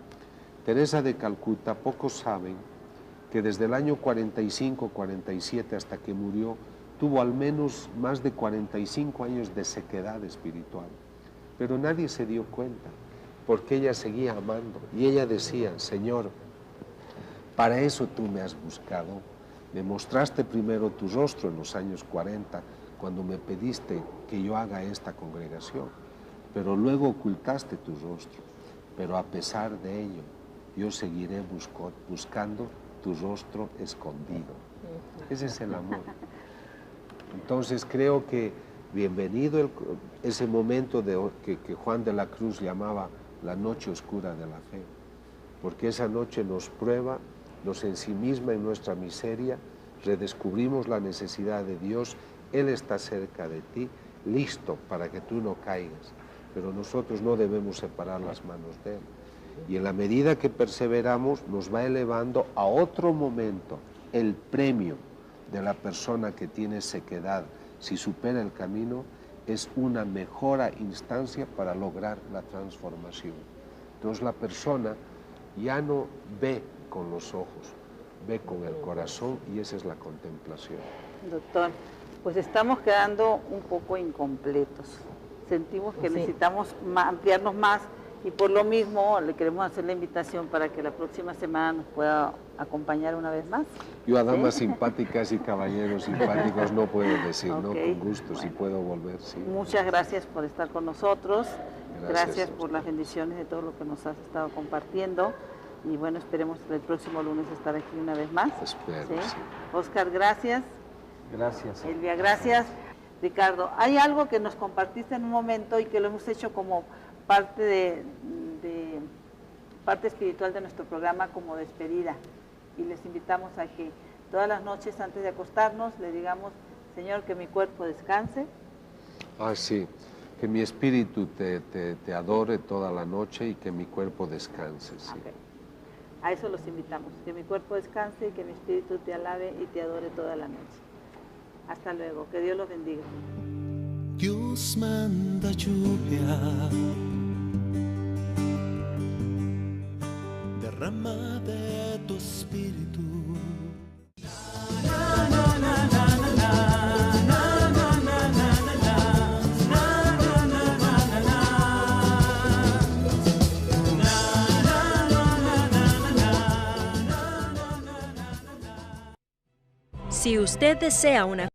Teresa de Calcuta, pocos saben que desde el año 45-47 hasta que murió, tuvo al menos más de 45 años de sequedad espiritual. Pero nadie se dio cuenta, porque ella seguía amando. Y ella decía, Señor, para eso tú me has buscado. Me mostraste primero tu rostro en los años 40, cuando me pediste que yo haga esta congregación, pero luego ocultaste tu rostro. Pero a pesar de ello, yo seguiré buscando tu rostro escondido. Ese es el amor. Entonces creo que bienvenido ese momento que Juan de la Cruz llamaba la noche oscura de la fe, porque esa noche nos prueba, nos ensimisma en nuestra miseria, redescubrimos la necesidad de Dios, Él está cerca de ti, listo para que tú no caigas, pero nosotros no debemos separar las manos de Él. Y en la medida que perseveramos, nos va elevando a otro momento. El premio de la persona que tiene sequedad, si supera el camino, es una mejora instancia para lograr la transformación. Entonces la persona ya no ve con los ojos, ve con el corazón, y esa es la contemplación. Doctor, pues estamos quedando un poco incompletos. Sentimos que necesitamos ampliarnos más, y por lo mismo le queremos hacer la invitación para que la próxima semana nos pueda acompañar una vez más. Yo a damas simpáticas y caballeros simpáticos no puedo decir, ¿no? Con gusto, bueno, si puedo volver, sí. Muchas gracias por estar con nosotros, gracias por las bendiciones de todo lo que nos has estado compartiendo, y bueno, esperemos el próximo lunes estar aquí una vez más. Espero, sí. Oscar, gracias. Gracias. Elvia, gracias. Ricardo, hay algo que nos compartiste en un momento y que lo hemos hecho como parte parte espiritual de nuestro programa como despedida, y les invitamos a que todas las noches antes de acostarnos le digamos, Señor, que mi cuerpo descanse. Ah, sí, que mi espíritu te adore toda la noche y que mi cuerpo descanse. Sí. Okay. A eso los invitamos, que mi cuerpo descanse y que mi espíritu te alabe y te adore toda la noche. Hasta luego, que Dios los bendiga. Dios manda lluvia, derrama de tu espíritu. Si usted desea una